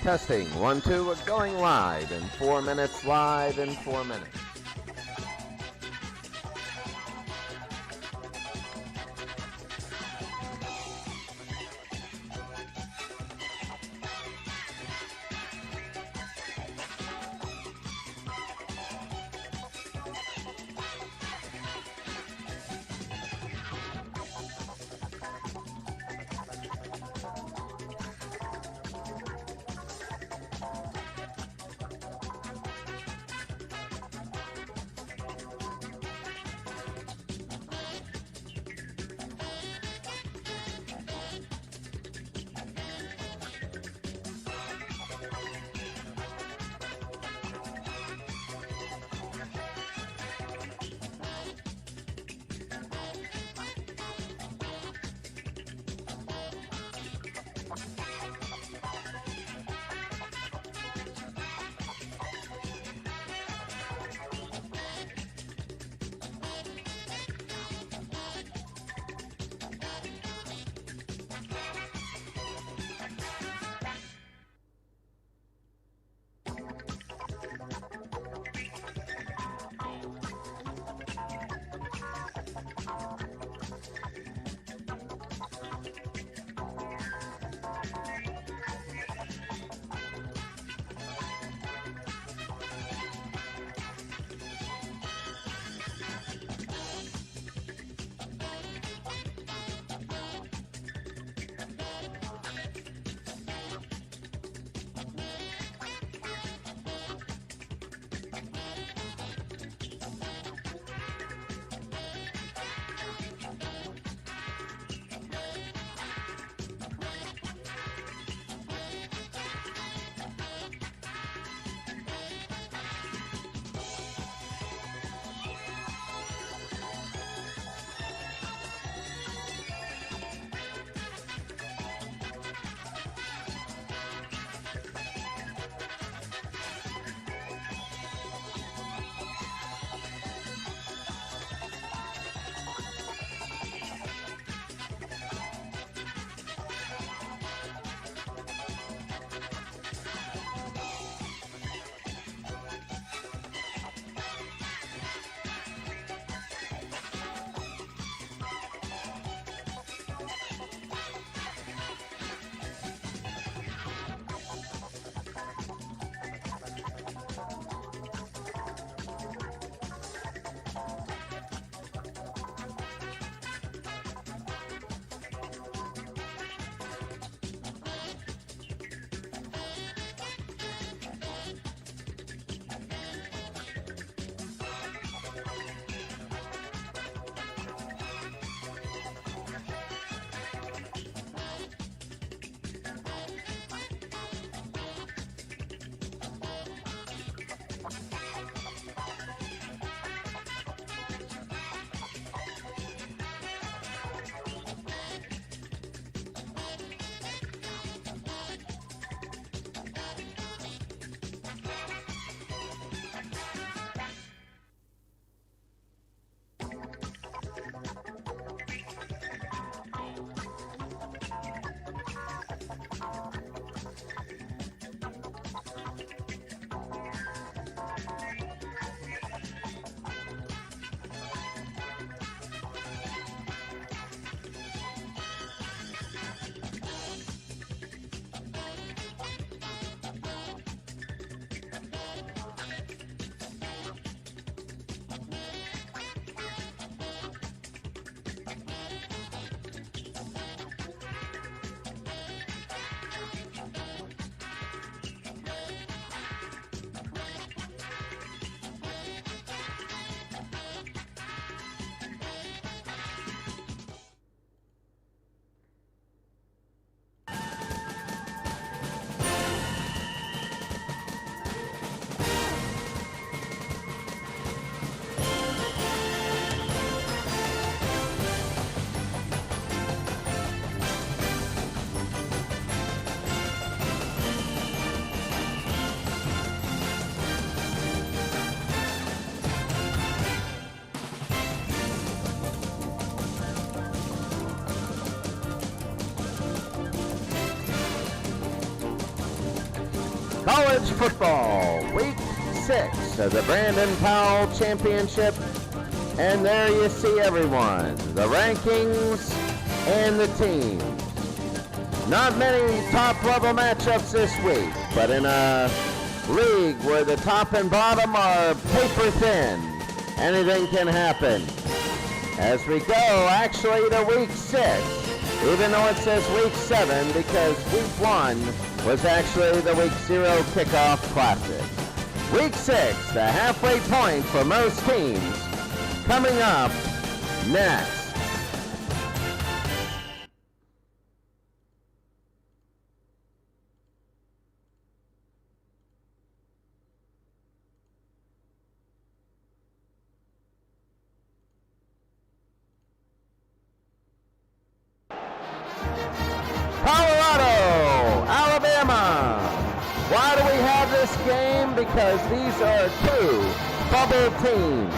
Testing, 1, 2, we're going live in 4 minutes, live in 4 minutes. College football, week 6 of the Brandon Powell Championship. And there you see everyone, the rankings and the teams. Not many top-level matchups this week, but in a league where the top and bottom are paper thin, anything can happen. As we go actually to week 6, even though it says week 7, because week 1 was actually the week 0 kickoff classic. Week 6, the halfway point for most teams, coming up next. Colorado, Alabama. Why do we have this game? Because these are two bubble teams.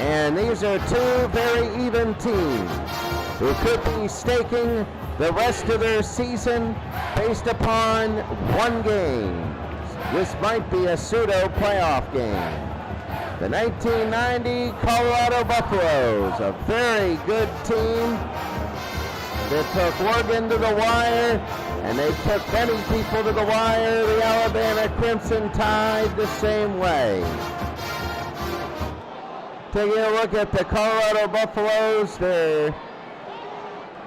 And these are two very even teams who could be staking the rest of their season based upon one game. This might be a pseudo playoff game. The 1990 Colorado Buffaloes, a very good team that took Oregon to the wire, and they took many people to the wire. The Alabama Crimson Tide the same way. Taking a look at the Colorado Buffaloes,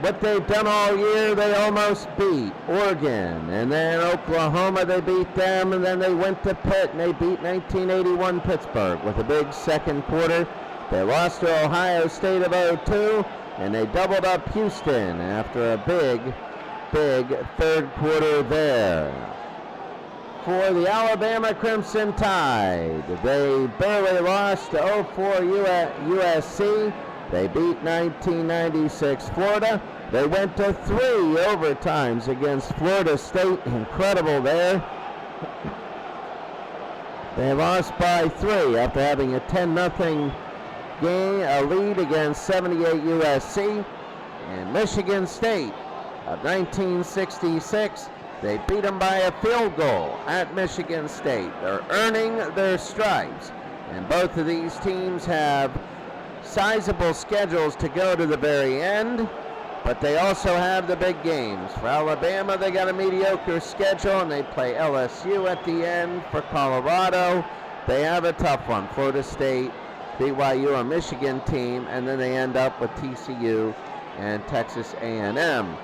what they've done all year, they almost beat Oregon, and then Oklahoma, they beat them, and then they went to Pitt, and they beat 1981 Pittsburgh with a big second quarter. They lost to Ohio State of 0-2, and they doubled up Houston after a big third quarter there. For the Alabama Crimson Tide, they barely lost to 0-4 USC. They beat 1996 Florida. They went to 3 overtimes against Florida State. Incredible there. They lost by 3 after having a 10-0 game, a lead against 78 USC. And Michigan State of 1966, they beat them by a field goal at Michigan State. They're earning their stripes. And both of these teams have sizable schedules to go to the very end, but they also have the big games. For Alabama, they got a mediocre schedule, and they play LSU at the end. For Colorado, they have a tough one. Florida State, BYU, a Michigan team, and then they end up with TCU and Texas A&M.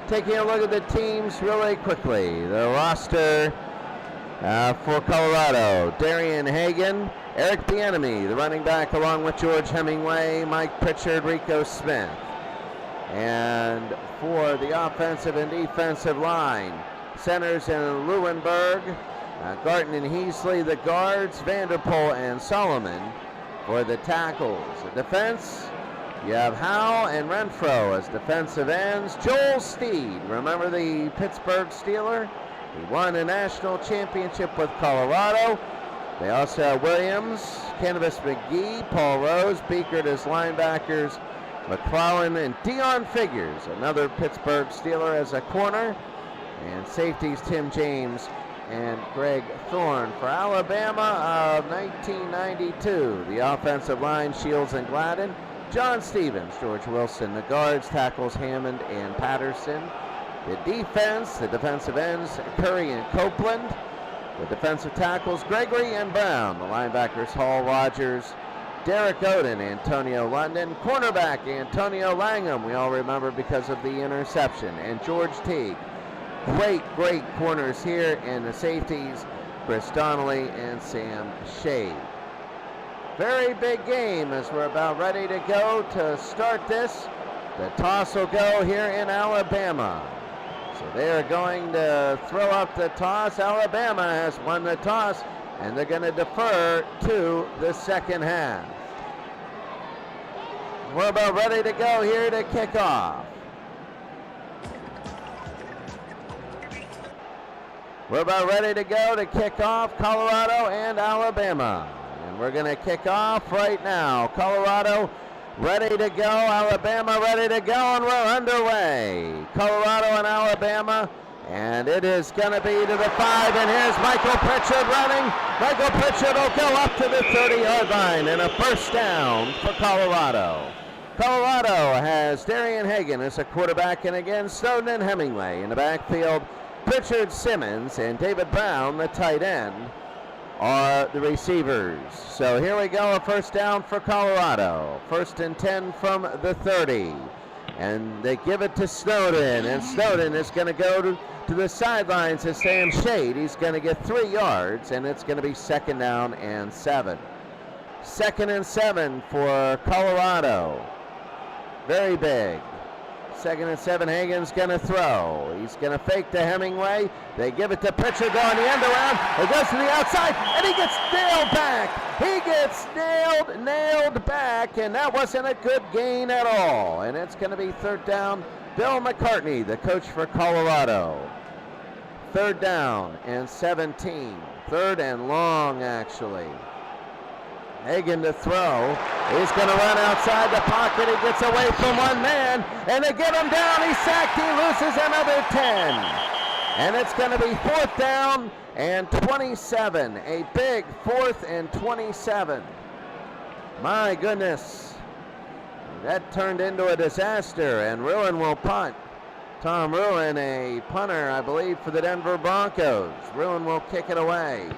Taking a look at the teams really quickly. The roster for Colorado, Darian Hagan, Eric Bieniemy, the running back, along with George Hemingway, Mike Pritchard, Rico Smith. And for the offensive and defensive line, centers in Lewinberg, Garton and Heasley, the guards, Vanderpool and Solomon for the tackles. The defense, you have Howe and Renfro as defensive ends. Joel Steed, remember the Pittsburgh Steeler? He won a national championship with Colorado. They also have Williams, Canvas McGee, Paul Rose, Beekert as linebackers, McClellan and Dion Figures, another Pittsburgh Steeler, as a corner. And safeties Tim James and Greg Thorne. For Alabama of 1992, the offensive line, Shields and Gladden, John Stevens, George Wilson, the guards, tackles Hammond and Patterson. The defense, the defensive ends, Curry and Copeland. The defensive tackles, Gregory and Brown. The linebackers, Hall, Rogers, Derek Oden, Antonio London. Cornerback, Antonio Langham, we all remember because of the interception. And George Teague. Great corners here. And the safeties, Chris Donnelly and Sam Shade. Very big game as we're about ready to go to start this. The toss will go here in Alabama. So they are going to throw up the toss. Alabama has won the toss, and they're going to defer to the second half. We're about ready to go here to kick off. We're about ready to go to kick off Colorado and Alabama. And we're going to kick off right now. Colorado ready to go, Alabama ready to go, and we're underway. Colorado and Alabama, And it is going to be to the 5, and here's Michael Pritchard running. Michael Pritchard will go up to the 30-yard line, and a first down for Colorado. Colorado has Darian Hagan as a quarterback, and again Snowden and Hemingway in the backfield. Pritchard, Simmons, and David Brown, the tight end, are the receivers. So here we go, a first down for Colorado. 1st and 10 from the 30. And they give it to Snowden, and Snowden is going to go to the sidelines to stay in shade. He's going to get 3 yards, and it's going to be 2nd down and 7. 2nd and 7 for Colorado. Very big. 2nd and 7, Hagan's going to throw. He's going to fake to Hemingway. They give it to Pritchard going the end around. It goes to the outside, and he gets nailed back. He gets nailed back, and that wasn't a good gain at all. And it's going to be 3rd down. Bill McCartney, the coach for Colorado. 3rd down and 17. 3rd and long, actually. Hagan to throw. He's going to run outside the pocket. He gets away from one man, and they get him down. He's sacked. He loses another 10. And it's going to be 4th down and 27. A big 4th and 27. My goodness. That turned into a disaster, and Ruin will punt. Tom Ruin, a punter, I believe, for the Denver Broncos. Ruin will kick it away.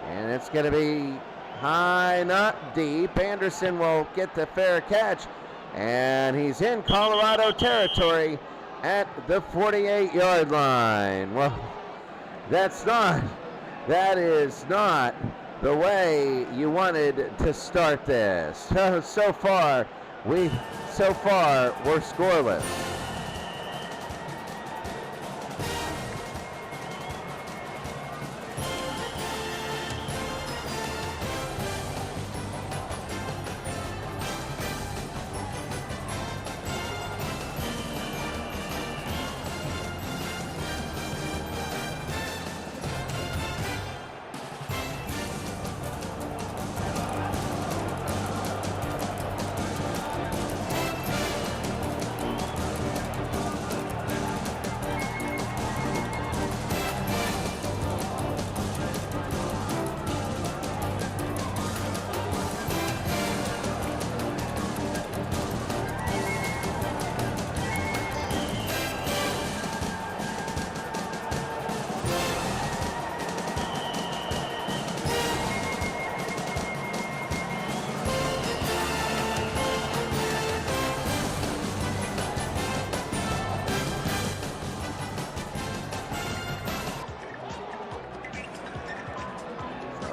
And it's going to be high, not deep. Anderson will get the fair catch, and he's in Colorado territory at the 48-yard line. Well, that is not the way you wanted to start this. So far, we're scoreless.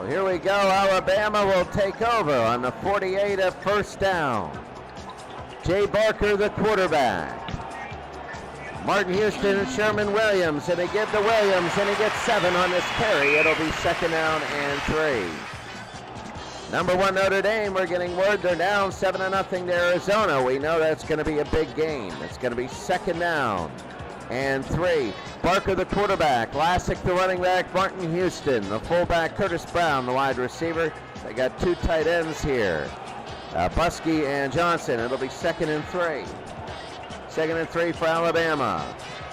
Here we go. Alabama will take over on the 48 at 1st down. Jay Barker, the quarterback. Martin Houston and Sherman Williams, and they give to Williams, and he gets 7 on this carry. It'll be 2nd down and 3. Number 1 Notre Dame, we're getting word they're down 7-0 to Arizona. We know that's going to be a big game. It's going to be 2nd down and 3. Barker, the quarterback. Lassick, the running back. Martin Houston, the fullback. Curtis Brown, the wide receiver. They got 2 tight ends here. Buskey and Johnson. It'll be 2nd and 3. 2nd and 3 for Alabama.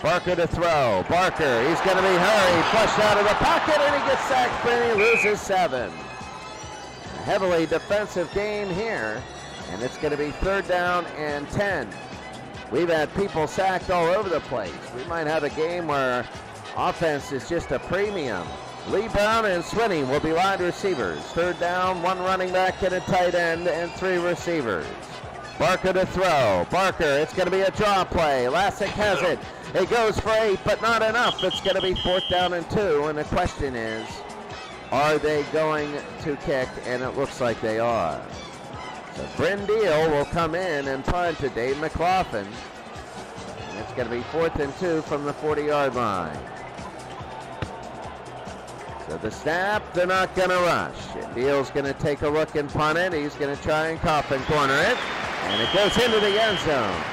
Barker to throw. Barker, he's going to be hurried. Flushed out of the pocket, and he gets sacked, and he loses 7. A heavily defensive game here, and it's going to be 3rd down and 10. We've had people sacked all over the place. We might have a game where offense is just a premium. Lee Brown and Swinney will be wide receivers. 3rd down, 1 running back and a tight end, and 3 receivers. Barker to throw. Barker, it's going to be a draw play. Lassick has it. It goes for 8, but not enough. It's going to be 4th down and 2, and the question is, are they going to kick? And it looks like they are. So Bryn Deal will come in and punt to Dave McLaughlin. And it's going to be 4th and 2 from the 40-yard line. So the snap, they're not going to rush. And Deal's going to take a look and punt it. He's going to try and coffin corner it. And it goes into the end zone.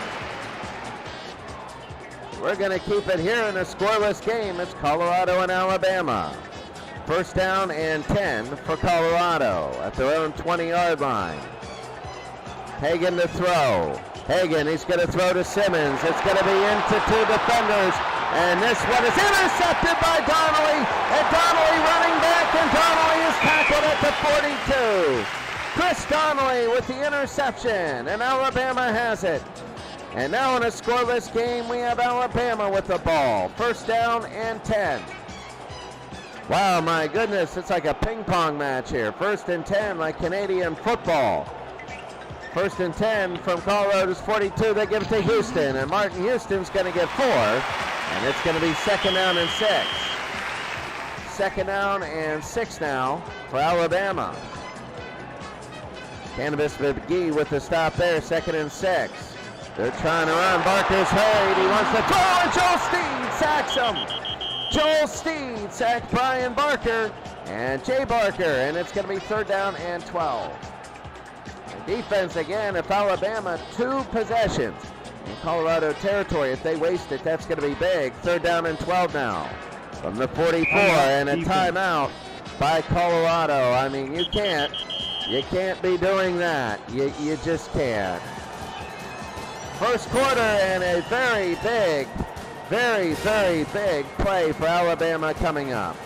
We're going to keep it here in a scoreless game. It's Colorado and Alabama. 1st down and 10 for Colorado at their own 20-yard line. Hagan to throw. Hagan, he's going to throw to Simmons. It's going to be into 2 defenders. And this one is intercepted by Donnelly. And Donnelly running back, and Donnelly is tackled at the 42. Chris Donnelly with the interception, and Alabama has it. And now in a scoreless game, we have Alabama with the ball. First down and 10. Wow, my goodness, it's like a ping pong match here. First and 10 like Canadian football. First and 10 from Colorado's 42. They give it to Houston, and Martin Houston's going to get 4. And it's going to be second down and 6. Second down and 6 now for Alabama. Cannabis McGee with the stop there, second and 6. They're trying to run. Barker's hurried. He wants to throw, and Joel Steed sacks him. Joel Steed sacked Brian Barker and Jay Barker, and it's going to be third down and 12. The defense again, if Alabama 2 possessions in Colorado territory, if they waste it, that's going to be big. Third down and 12 now from the 44, and a timeout by Colorado. I mean, you can't be doing that. You just can't. First quarter, and a very big play for Alabama coming up.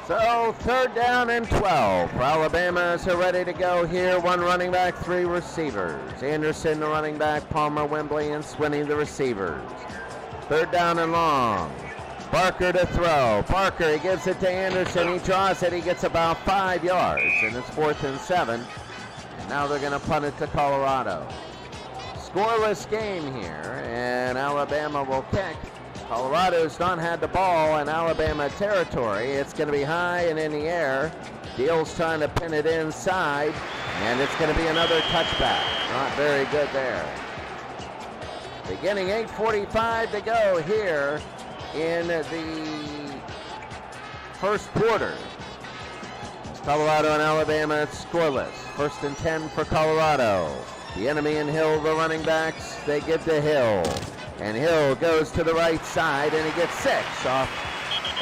So third down and 12 for Alabama as they're ready to go here. 1 running back, 3 receivers. Anderson the running back, Palmer, Wembley, and Swinney the receivers. Third down and long. Barker to throw. Barker, he gives it to Anderson. He draws it. He gets about 5 yards, and it's 4th and 7. And now they're going to punt it to Colorado. Scoreless game here, and Alabama will kick. Colorado's not had the ball in Alabama territory. It's going to be high and in the air. Deal's trying to pin it inside, and it's going to be another touchback. Not very good there. Beginning 8:45 to go here in the first quarter. Colorado and Alabama scoreless. First and 10 for Colorado. The enemy and Hill, the running backs, they give to Hill. And Hill goes to the right side, and he gets 6 off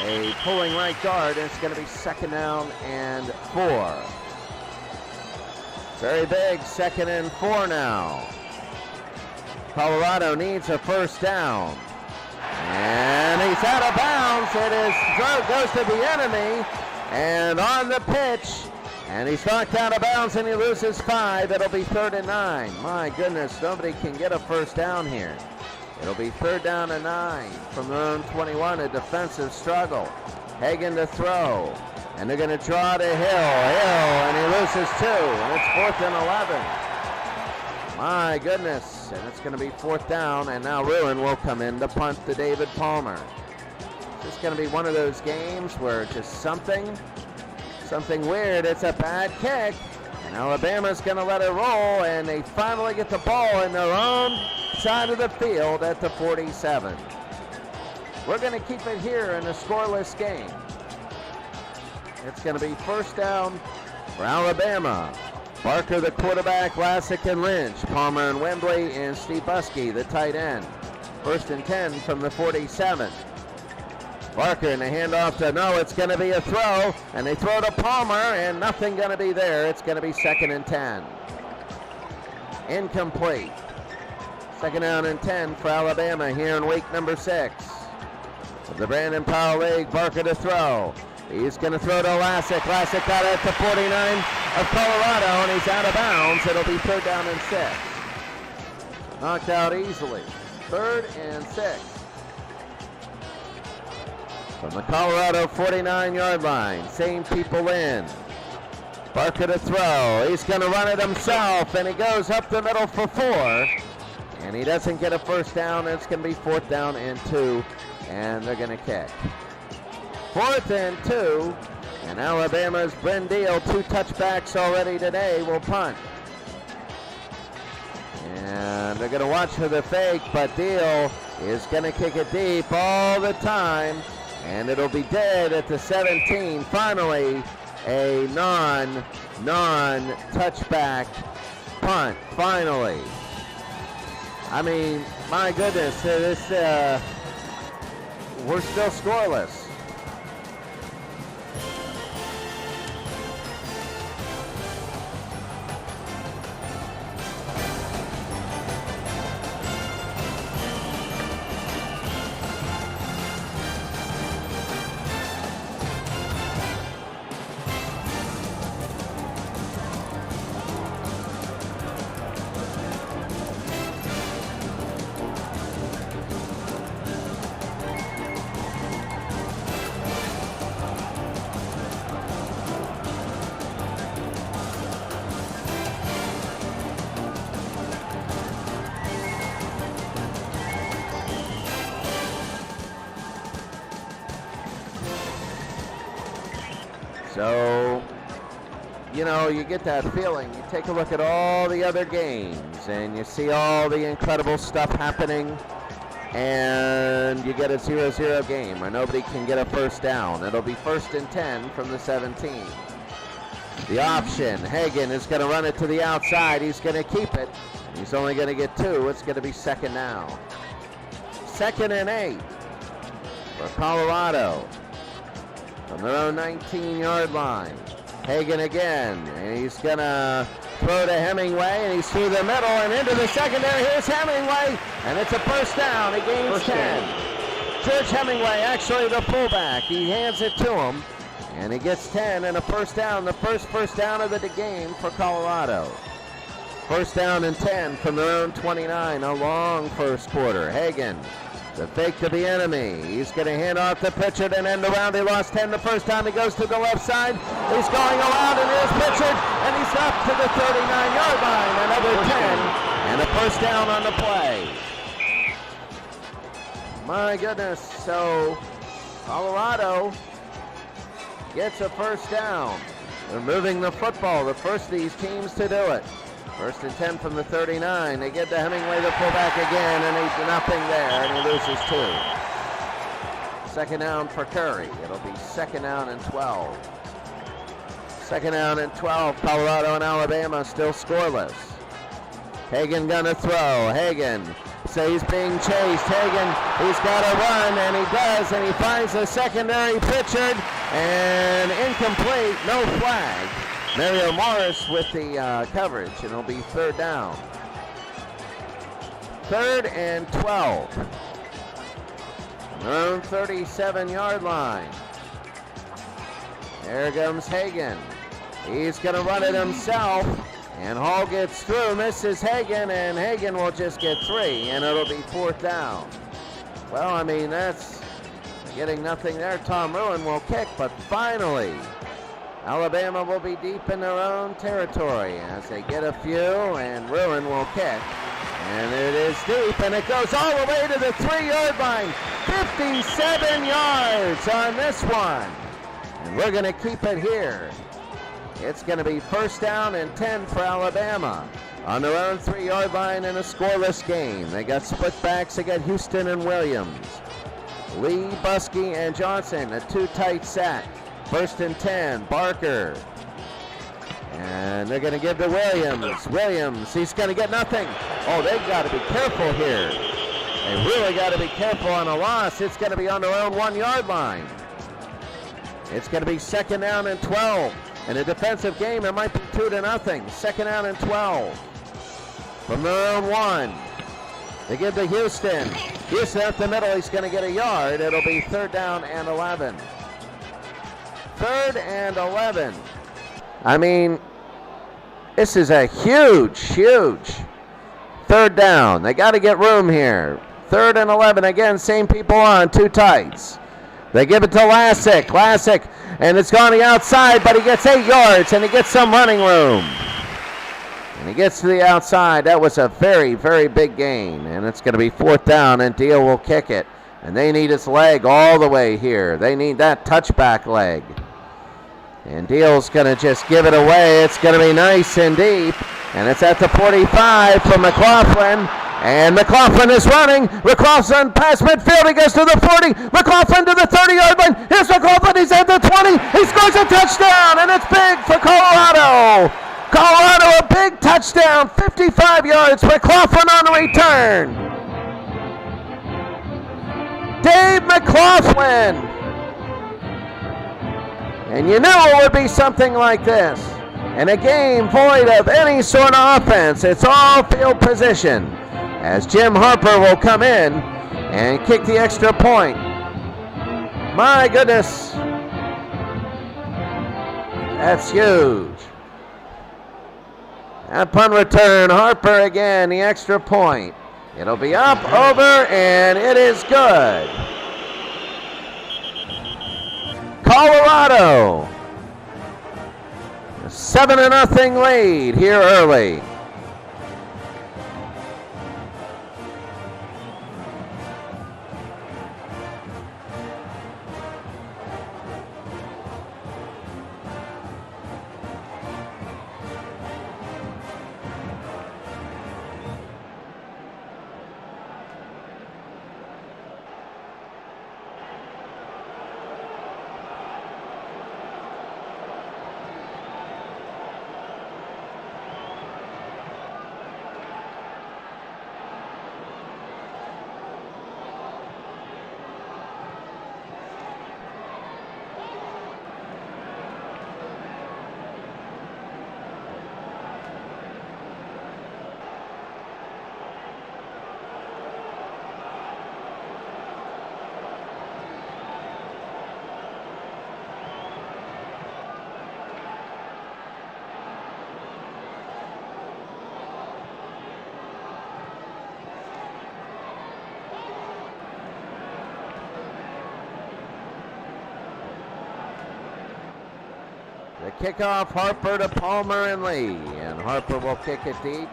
a pulling right guard, and it's going to be second down and 4. Very big, second and 4 now. Colorado needs a first down. And he's out of bounds. It goes to the enemy, and on the pitch, and he's knocked out of bounds, and he loses 5. It'll be third and 9. My goodness, nobody can get a first down here. It'll be third down and 9 from their own 21, a defensive struggle. Hagan to throw, and they're going to draw to Hill, and he loses 2, and it's 4th and 11. My goodness, and it's going to be 4th down, and now Ruin will come in to punt to David Palmer. It's just going to be one of those games where just something weird. It's a bad kick, and Alabama's going to let it roll, and they finally get the ball in their own side of the field at the 47. We're going to keep it here in a scoreless game. It's going to be first down for Alabama. Barker, the quarterback, Lassick and Lynch, Palmer and Wembley, and Steve Buskey, the tight end. First and 10 from the 47. Barker in the handoff to it's going to be a throw, and they throw to Palmer, and nothing going to be there. It's going to be second and 10. Incomplete. Second down and 10 for Alabama here in week number 6. With the Brandon Powell League, Barker to throw. He's going to throw to Lassick. Lassick got it at the 49 of Colorado, and he's out of bounds. It'll be third down and 6. Knocked out easily. Third and 6. From the Colorado 49-yard line, same people in. Barker to throw. He's going to run it himself, and he goes up the middle for 4. And he doesn't get a first down. It's going to be 4th down and 2, and they're going to kick. 4th and 2, and Alabama's Bryn Deal, 2 touchbacks already today, will punt. And they're going to watch for the fake, but Deal is going to kick it deep all the time, and it'll be dead at the 17. Finally, a non-touchback punt, finally. I mean, my goodness, we're still scoreless. So, you know, you get that feeling. You take a look at all the other games, and you see all the incredible stuff happening, and you get a 0-0 game where nobody can get a first down. It'll be 1st and 10 from the 17. The option, Hagan is going to run it to the outside. He's going to keep it. He's only going to get 2. It's going to be 2nd now. 2nd and 8 for Colorado. From their own 19-yard line. Hagan again, and he's going to throw to Hemingway, and he's through the middle and into the secondary. Here's Hemingway, and it's a first down. He gains 10. George Hemingway, actually the fullback. He hands it to him, and he gets 10 and a first down. The first down of the game for Colorado. 1st down and 10 from their own 29. A long first quarter. Hagan. The fake to the enemy. He's going to hand off to Pritchard and end around. He lost 10 the first time. He goes to the left side. He's going around, and here's Pritchard, and he's up to the 39-yard line. Another 10, and a first down on the play. My goodness, so Colorado gets a first down. They're moving the football, the first of these teams to do it. 1st and 10 from the 39. They get to Hemingway, the fullback again, and he's nothing there, and he loses 2. 2nd down for Curry. It'll be 2nd down and 12. 2nd down and 12. Colorado and Alabama still scoreless. Hagan gonna throw. Hagan, so he's being chased. Hagan, he's got to run, and he does, and he finds the secondary. Pritchard, and incomplete, no flag. Mario Morris with the coverage, and it'll be 3rd down. 3rd and 12. Their own 37-yard line. There comes Hagan. He's going to run it himself, and Hall gets through, misses Hagan, and Hagan will just get 3, and it'll be 4th down. Well, I mean, that's getting nothing there. Tom Ruin will kick, but finally, Alabama will be deep in their own territory as they get a few, and Ruin will kick. And it is deep, and it goes all the way to the 3-yard line. 57 yards on this one. And we're going to keep it here. It's going to be 1st down and 10 for Alabama on their own 3-yard line in a scoreless game. They got split backs. They got Houston and Williams. Lee, Buskey, and Johnson, a 2-tight set. 1st and 10, Barker. And they're going to give to Williams. Williams, he's going to get nothing. Oh, they've got to be careful here. They really got to be careful on a loss. It's going to be on their own 1-yard line. It's going to be 2nd down and 12. In a defensive game, it might be 2-0. 2nd down and 12. From their own 1. They give to Houston. Houston up the middle, he's going to get a yard. It'll be 3rd down and 11. 3rd and 11. I mean, this is a huge 3rd down. They got to get room here. 3rd and 11. Again, same people on, 2 tights. They give it to Lassick. Lassick, and it's gone the outside, but he gets 8 yards, and he gets some running room. And he gets to the outside. That was a very, very big gain, and it's going to be 4th down, and Deal will kick it. And they need his leg all the way here. They need that touchback leg. And Deal's going to just give it away. It's going to be nice and deep. And it's at the 45 for McLaughlin. And McLaughlin is running. McLaughlin past midfield. He goes to the 40. McLaughlin to the 30-yard line. Here's McLaughlin. He's at the 20. He scores a touchdown, and it's big for Colorado. Colorado, a big touchdown, 55 yards. McLaughlin on the return. Dave McLaughlin. And you knew it would be something like this. In a game void of any sort of offense, it's all field position. As Jim Harper will come in and kick the extra point. My goodness. That's huge. That punt return, Harper again, the extra point. It'll be up, over, and it is good. Colorado, a 7-0 lead here early. The kickoff, Harper to Palmer and Lee. And Harper will kick it deep.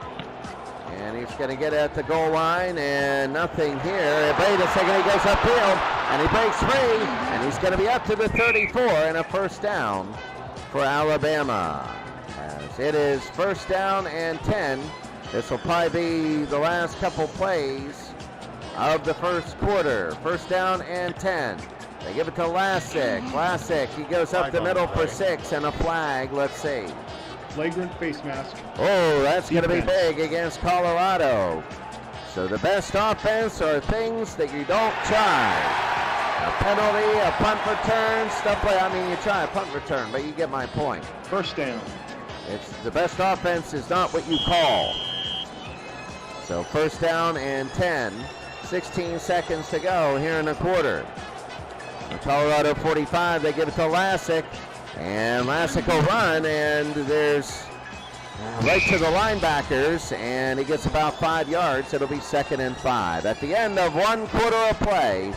And he's going to get at the goal line, and nothing here. Wait a second, he goes upfield, and he breaks free, and he's going to be up to the 34 and a 1st down for Alabama. As it is 1st down and 10. This will probably be the last couple plays of the first quarter. 1st down and 10. They give it to Lassick. Lassick, he goes up the middle for 6 and a flag. Let's see. Flagrant face mask. Oh, that's going to be big against Colorado. So the best offense are things that you don't try. A penalty, a punt return, stuff like, I mean, you try a punt return, but you get my point. 1st down. It's the best offense is not what you call. So 1st down and 10. 16 seconds to go here in the quarter. The Colorado 45, they give it to Lassick. And Lassick will run, and there's right to the linebackers, and he gets about 5 yards. It'll be 2nd and 5. At the end of 1 quarter of play,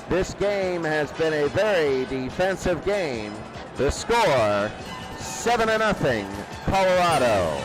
this game has been a very defensive game. The score, 7-0, Colorado.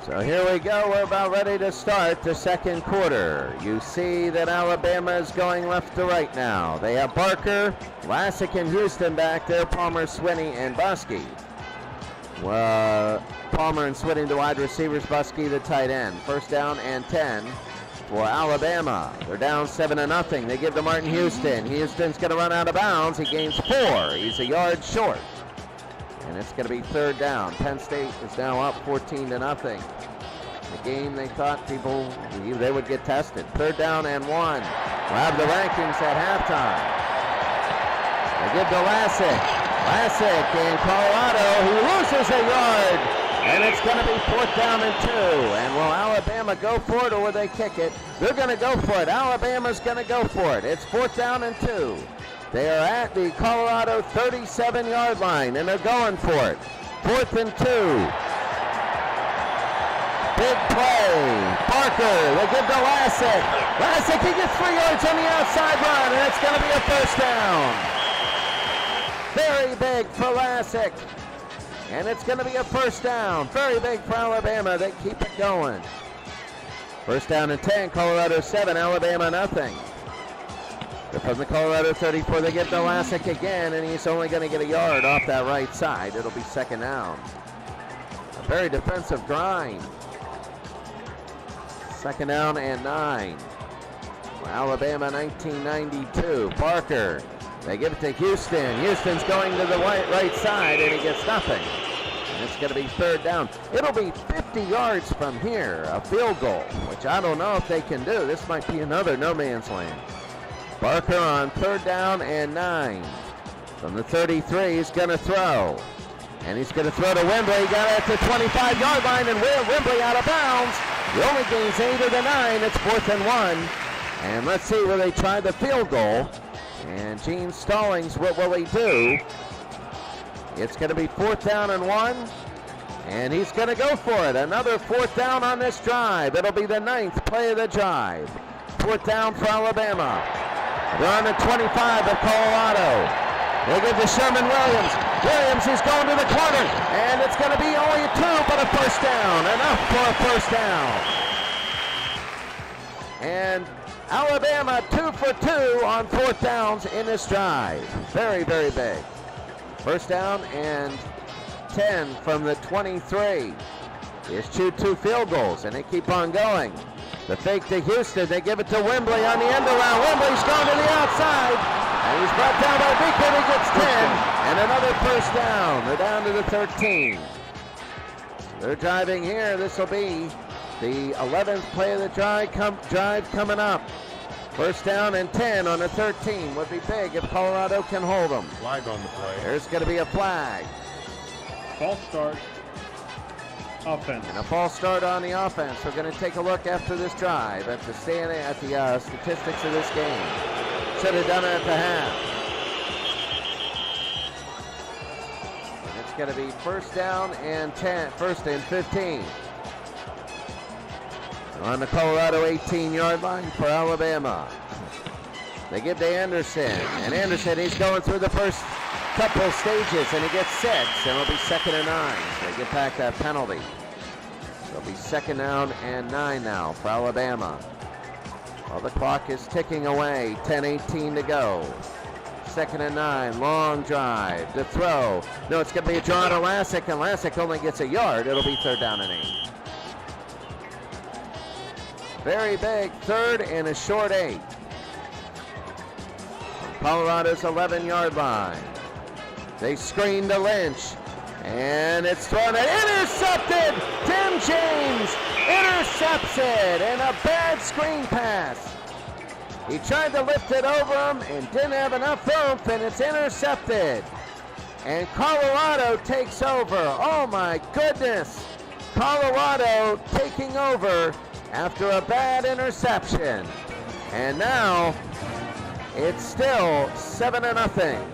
So here we go. We're about ready to start the 2nd quarter. You see that Alabama is going left to right now. They have Barker, Lassick, and Houston back there. Palmer, Swinney, and Buskey. Palmer and Swinney, the wide receivers. Buskey, the tight end. 1st down and 10 for Alabama. They're down 7-0. They give to Martin Houston. Houston's going to run out of bounds. He gains 4. He's a yard short. And it's going to be third down. Penn State is now up 14-0. The game they thought people, they would get tested. Third down and 1. We'll have the rankings at halftime. They give to Lassick. Lassick in Colorado. He loses a yard. And it's going to be fourth down and 2. And will Alabama go for it or will they kick it? They're going to go for it. Alabama's going to go for it. It's fourth down and 2. They are at the Colorado 37-yard line, and they're going for it. Fourth and 2. Big play. Parker, they give to Lassick. Lassick, he gets 3 yards on the outside run, and it's going to be a first down. Very big for Lassick. And it's going to be a first down. Very big for Alabama. They keep it going. First down and 10. Colorado 7, Alabama nothing. They're from the Colorado 34. They give to Lassick again, and he's only going to get a yard off that right side. It'll be second down. A very defensive grind. Second down and 9. Alabama 1992. Parker. They give it to Houston. Houston's going to the right side, and he gets nothing. And it's going to be third down. It'll be 50 yards from here, a field goal, which I don't know if they can do. This might be another no man's land. Barker on third down and 9. From the 33, he's going to throw. And he's going to throw to Wembley. He got it at the 25-yard line, and Wembley out of bounds. He only gains 8 of the 9. It's fourth and 1. And let's see where they try the field goal. And Gene Stallings, what will he do? It's going to be fourth down and 1. And he's going to go for it. Another fourth down on this drive. It'll be the 9th play of the drive. Fourth down for Alabama. They're on the 25 of Colorado. They give to Sherman Williams. Williams is going to the corner. And it's going to be only a 2, but a first down. Enough for a first down. And Alabama 2 for 2 on fourth downs in this drive. Very, very big. First down and 10 from the 23. He's chewed 2 field goals, and they keep on going. The fake to Houston. They give it to Wembley on the end around. Wembley's gone to the outside, and he's brought down by Beacon. He gets 10, and another first down. They're down to the 13. They're driving here. This will be the 11th play of the drive coming up. First down and 10 on the 13 would be big if Colorado can hold them. Flag on the play. There's going to be a flag. False start. Offense. And a false start on the offense. We're going to take a look after this drive at the statistics of this game. Should have done it at the half. And it's going to be first down and 10, first and 15. On the Colorado 18-yard line for Alabama. They give to Anderson. And Anderson, he's going through the first couple stages, and he gets 6. And it'll be second and 9. They get back that penalty. It'll be second down and 9 now for Alabama. Well, the clock is ticking away. 10:18 to go. Second and 9. Long drive. The throw. No, it's going to be a draw to Lassick, and Lassick only gets a yard. It'll be third down and 8. Very big, third and a short 8. Colorado's 11-yard line. They screen to Lynch, and it's thrown and intercepted. Tim James intercepts it, and a bad screen pass. He tried to lift it over him and didn't have enough oomph, and it's intercepted. And Colorado takes over. Oh my goodness. Colorado taking over after a bad interception. And now it's still 7-0.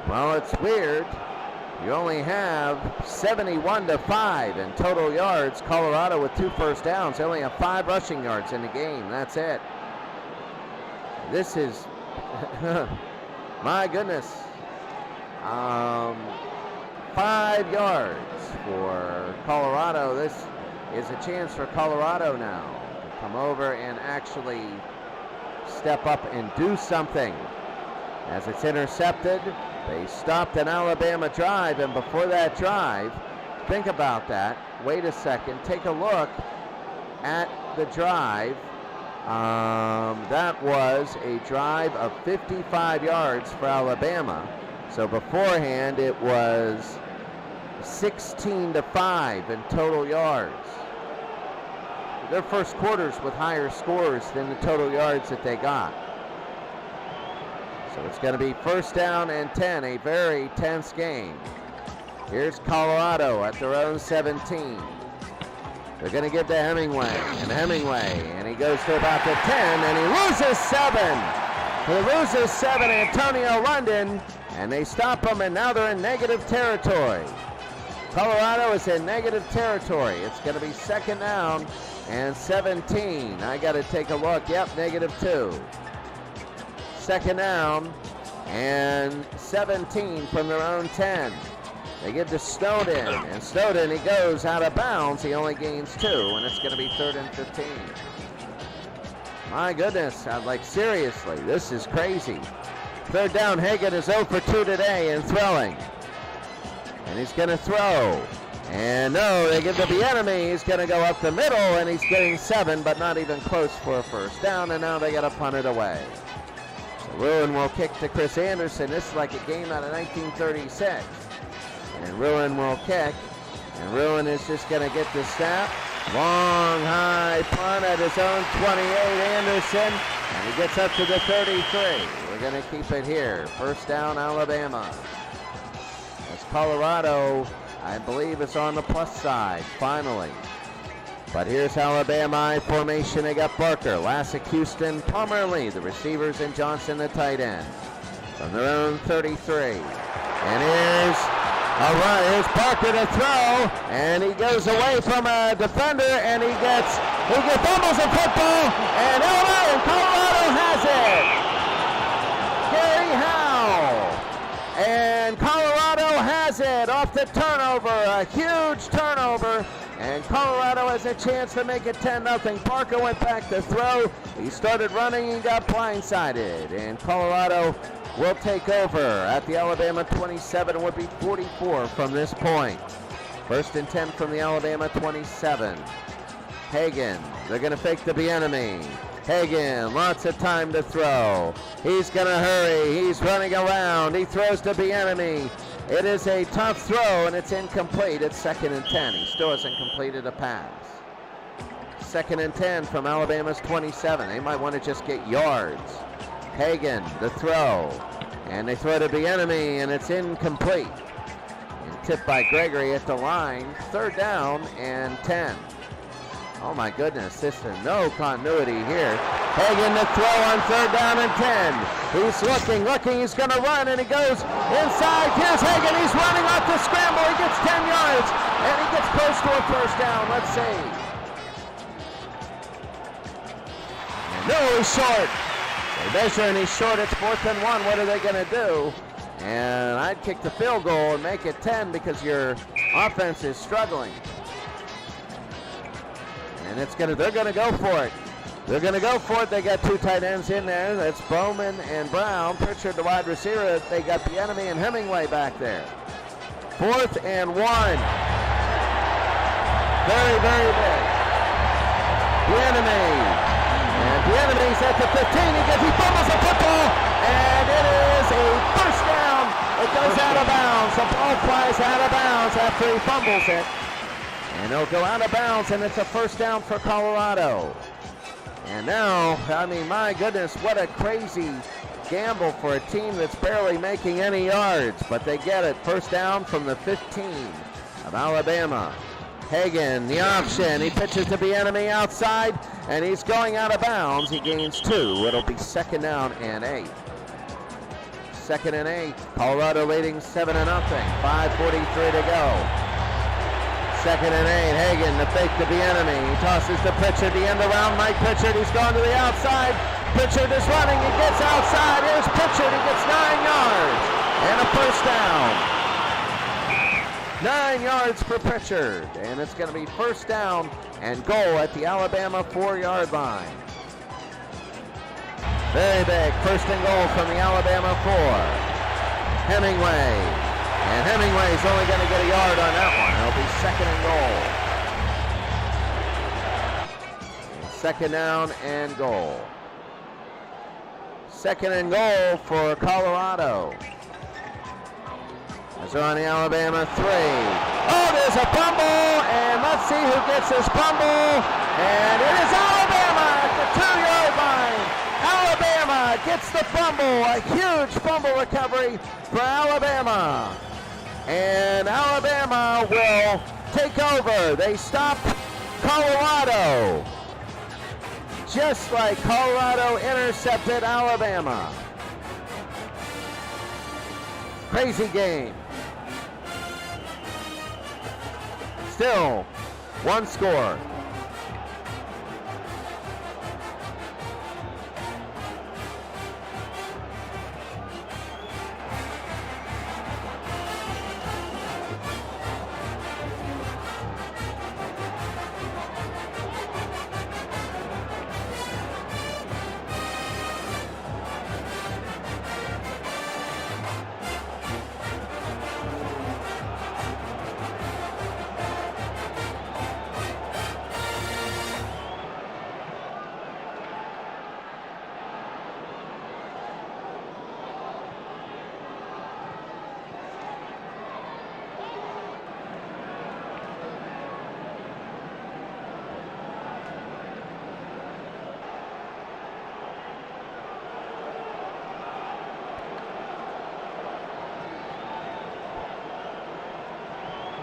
Well, it's weird. You only have 71-5 in total yards. Colorado with 2 first downs. They only have 5 rushing yards in the game. That's it. This is, my goodness. 5 yards for Colorado. This is a chance for Colorado now to come over and actually step up and do something. As it's intercepted, they stopped an Alabama drive, and before that drive, think about that. Wait a second. Take a look at the drive. That was a drive of 55 yards for Alabama. So beforehand, it was 16-5 in total yards. Their first quarters with higher scores than the total yards that they got. So it's going to be first down and 10, a very tense game. Here's Colorado at their own 17. They're going to give to Hemingway, and he goes to about the 10, and he loses 7. He loses 7, Antonio London, and they stop him, and now they're in negative territory. Colorado is in negative territory. It's going to be second down and 17. I got to take a look. Yep, -2. Second down and 17 from their own 10. They give to Snowden, and Snowden, he goes out of bounds. He only gains 2, and it's going to be 3rd and 15. My goodness, I'm like, seriously, this is crazy. Third down, Hagan is 0 for 2 today in throwing. And he's going to throw. And no, they give to Bieniemy. He's going to go up the middle, and he's getting 7, but not even close for a first down, and now they got to punt it away. So Ruin will kick to Chris Anderson. This is like a game out of 1936. And Ruin will kick, and Ruin is just going to get the snap. Long, high punt at his own 28, Anderson, and he gets up to the 33. We're going to keep it here. First down, Alabama. As Colorado, I believe, is on the plus side, finally. But here's Alabama I formation. They got Barker, Lassick, Houston, Palmer, Lee, the receivers, and Johnson, the tight end. From their own 33. And here's Barker to throw, and he goes away from a defender, and he gets fumbles a football, and Colorado has it. Gary Howell, and Colorado has it off the turnover, a huge turnover, and Colorado has a chance to make it 10-0. Barker went back to throw. He started running and got blindsided, and Colorado will take over at the Alabama 27. Would be 44 from this point. First and 10 from the Alabama 27. Hagan, they're going to fake the Bieniemy. Hagan, lots of time to throw. He's going to hurry. He's running around. He throws to Bieniemy. It is a tough throw, and it's incomplete. It's 2nd and 10. He still hasn't completed a pass. 2nd and 10 from Alabama's 27. They might want to just get yards. Hagan, the throw, and they throw to Bieniemy, and it's incomplete. And tipped by Gregory at the line. Third down and 10. Oh my goodness, this is no continuity here. Hagan the throw on third down and 10. He's looking, he's going to run, and he goes inside. Here's Hagan, he's running off the scramble. He gets 10 yards, and he gets close to a first down. Let's see. And no, he's short. They measure, and he's short. It's 4th and 1. What are they going to do? And I'd kick the field goal and make it 10 because your offense is struggling. And they're going to go for it. They're going to go for it. They got 2 tight ends in there. That's Bowman and Brown. Pritchard, the wide receiver. They got Bieniemy and Hemingway back there. 4th and 1. Very, very big. Bieniemy. And Bieniemy's at the 15. He fumbles the football, and it is a first down. It goes out of bounds. The ball flies out of bounds after he fumbles it. And it'll go out of bounds, and it's a first down for Colorado. And now, I mean, my goodness, what a crazy gamble for a team that's barely making any yards. But they get it. First down from the 15 of Alabama. Hagan, the option. He pitches to Bieniemy outside, and he's going out of bounds. He gains 2. It'll be 2nd down and 8. 2nd and 8. Colorado leading 7-0. 5:43 to go. 2nd and 8. Hagan, the fake to Bieniemy. He tosses to Pritchard, the end around Mike Pritchard. He's gone to the outside. Pritchard is running. He gets outside. Here's Pritchard. He gets 9 yards and a first down. 9 yards for Pritchard. And it's going to be first down and goal at the Alabama 4-yard line. Very big. First and goal from the Alabama 4. Hemingway. And Hemingway's only going to get a yard on that one. It'll be second and goal. 2nd down and goal. 2nd and goal for Colorado. As they're on the Alabama 3. Oh, there's a fumble, and let's see who gets this fumble. And it is Alabama at the 2-yard line. Alabama gets the fumble, a huge fumble recovery for Alabama. And Alabama will take over. They stop Colorado. Just like Colorado intercepted Alabama. Crazy game. Still, one score.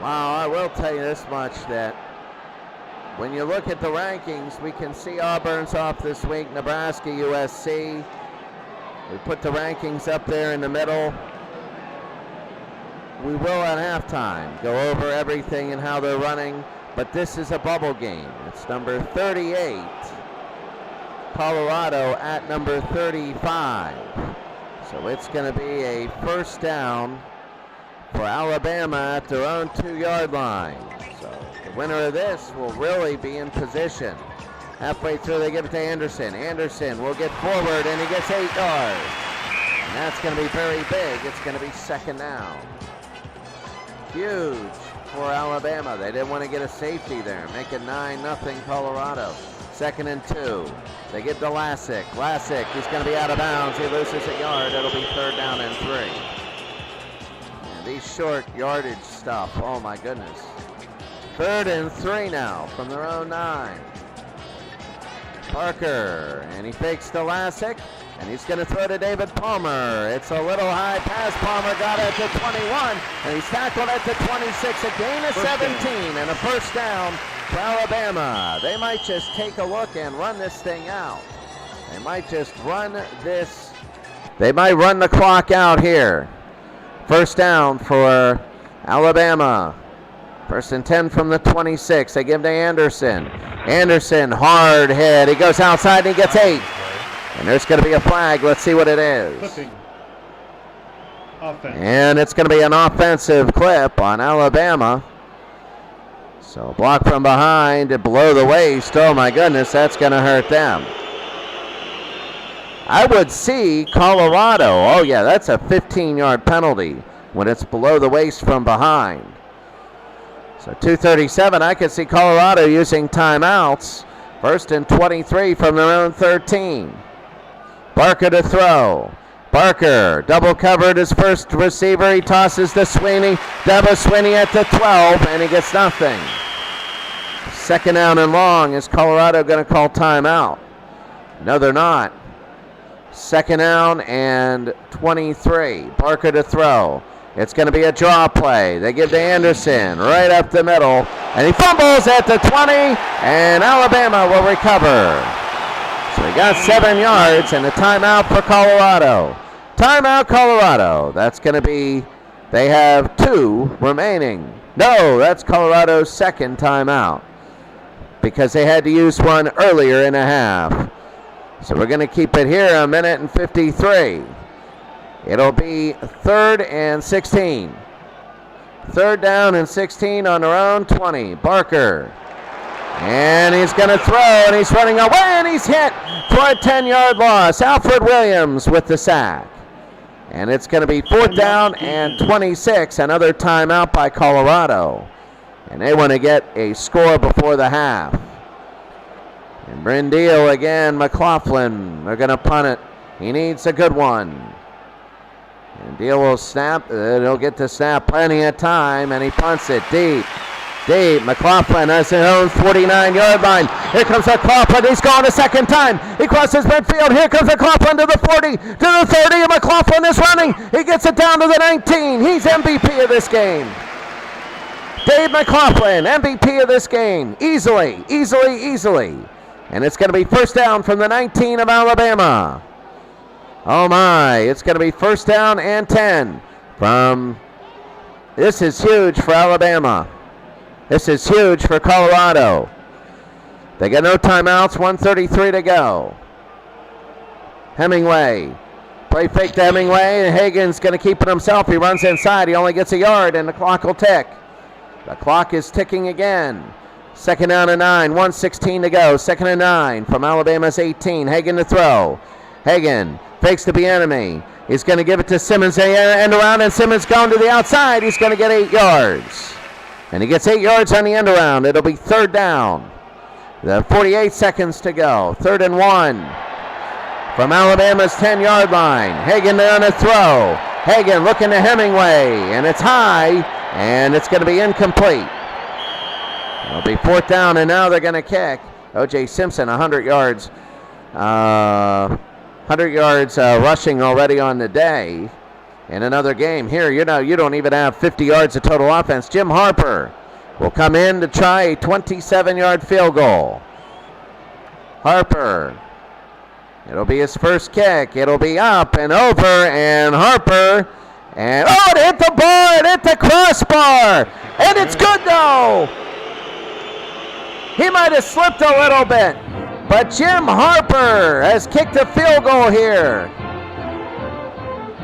Wow, I will tell you this much, that when you look at the rankings, we can see Auburn's off this week, Nebraska, USC. We put the rankings up there in the middle. We will at halftime go over everything and how they're running, but this is a bubble game. It's number 38, Colorado at number 35. So it's going to be a first down for Alabama at their own 2-yard line. So the winner of this will really be in position. Halfway through, they give it to Anderson. Anderson will get forward, and he gets 8 yards. And that's going to be very big. It's going to be 2nd down. Huge for Alabama. They didn't want to get a safety there. Make it 9-0 Colorado. 2nd and 2. They give to Lassick. Lassick, he's going to be out of bounds. He loses a yard. It'll be 3rd down and 3. These short yardage stuff, oh my goodness. 3rd and 3 now from their own 9. Parker, and he fakes to Lassick, and he's going to throw to David Palmer. It's a little high pass. Palmer got it to 21, and he's tackled at the 26. A gain of 17 and a first down for Alabama. They might just take a look and run this thing out. They might just run this. They might run the clock out here. First down for Alabama. 1st and 10 from the 26. They give to Anderson. Anderson, hard hit. He goes outside and he gets 8. And there's going to be a flag. Let's see what it is. Clipping. Offense. And it's going to be an offensive clip on Alabama. So block from behind and below the waist. Oh my goodness, that's going to hurt them. I would see Colorado. Oh, yeah, that's a 15-yard penalty when it's below the waist from behind. So 2:37, I could see Colorado using timeouts. 1st and 23 from their own 13. Barker to throw. Barker, double covered his first receiver. He tosses to Sweeney. Dabo Sweeney at the 12, and he gets nothing. 2nd down and long. Is Colorado going to call timeout? No, they're not. 2nd down and 23. Barker to throw. It's going to be a draw play. They give to Anderson right up the middle. And he fumbles at the 20. And Alabama will recover. So he got 7 yards and a timeout for Colorado. Timeout, Colorado. That's going to be, they have 2 remaining. No, that's Colorado's second timeout because they had to use one earlier in the half. So we're going to keep it here, 1:53. It'll be 3rd and 16. 3rd down and 16 on their own 20. Barker. And he's going to throw, and he's running away, and he's hit for a 10-yard loss. Alfred Williams with the sack. And it's going to be 4th down and 26. Another timeout by Colorado. And they want to get a score before the half. And Brindle again, McLaughlin. They're going to punt it. He needs a good one. And Deal will snap. He'll get the snap plenty of time, and he punts it deep. McLaughlin has his own 49-yard line. Here comes McLaughlin. He's gone a second time. He crosses midfield. Here comes McLaughlin to the 40, to the 30, and McLaughlin is running. He gets it down to the 19. He's MVP of this game. Dave McLaughlin, MVP of this game. Easily. And it's going to be 1st down from the 19 of Alabama. Oh my, it's going to be 1st down and 10 from, this is huge for Alabama. This is huge for Colorado. They got no timeouts, 1:33 to go. Hemingway. Play fake to Hemingway, and Hagan's going to keep it himself. He runs inside. He only gets a yard, and the clock will tick. The clock is ticking again. 2nd down and 9, 1:16 to go. 2nd and 9 from Alabama's 18. Hagan to throw. Hagan fakes to Bieniemy. He's going to give it to Simmons, end around, and Simmons going to the outside. He's going to get 8 yards. And he gets 8 yards on the end around. It'll be 3rd down. The 48 seconds to go. 3rd and 1 from Alabama's 10-yard line. Hagan on a throw. Hagan looking to Hemingway, and it's high, and it's going to be incomplete. It'll be 4th down, and now they're going to kick. O.J. Simpson, 100 yards. 100 yards rushing already on the day. In another game here, you don't even have 50 yards of total offense. Jim Harper will come in to try a 27-yard field goal. Harper. It'll be his first kick. It'll be up and over, and Harper. And it hit the bar, it hit the crossbar. And it's good though. He might have slipped a little bit, but Jim Harper has kicked a field goal here.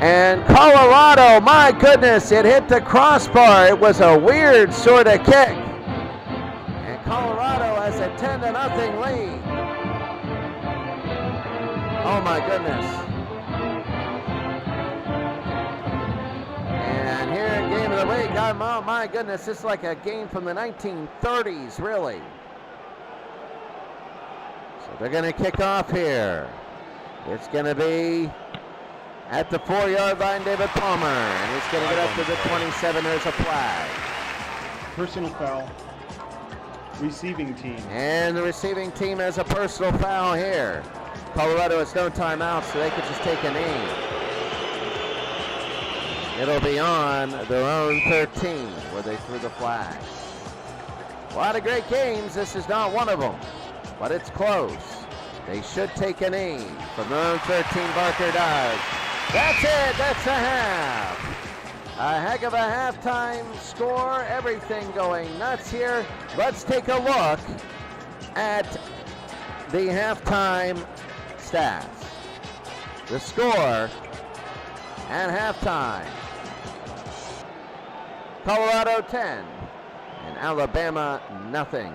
And Colorado, my goodness, it hit the crossbar. It was a weird sort of kick. And Colorado has a 10-0 lead. Oh my goodness. And here in Game of the Week, oh my goodness, this is like a game from the 1930s, really. So they're going to kick off here. It's going to be at the 4-yard line, David Palmer, and he's going to get up to the 27. There's a flag. Personal foul. Receiving team. And the receiving team has a personal foul here. Colorado has no timeout, so they could just take a knee. It'll be on their own 13 where they threw the flag. A lot of great games. This is not one of them, but it's close. They should take a knee from their own 13. Barker does. That's it. That's a half. A heck of a halftime score. Everything going nuts here. Let's take a look at the halftime stats. The score at halftime. Colorado 10 and Alabama nothing.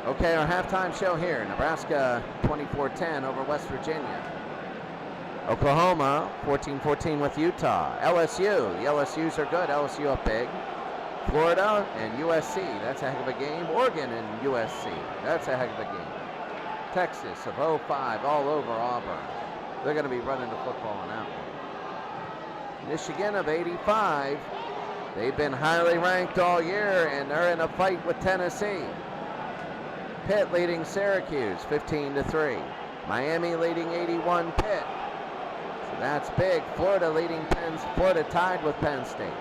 Okay, our halftime show here. Nebraska 24-10 over West Virginia. Oklahoma 14-14 with Utah. LSU, the LSUs are good. LSU up big. Florida and USC, that's a heck of a game. Oregon and USC, that's a heck of a game. Texas of 05 all over Auburn. They're going to be running the football on that one. Michigan of 85. They've been highly ranked all year, and they're in a fight with Tennessee. Pitt leading Syracuse 15-3. Miami leading 81 Pitt. So that's big. Florida leading Florida tied with Penn State.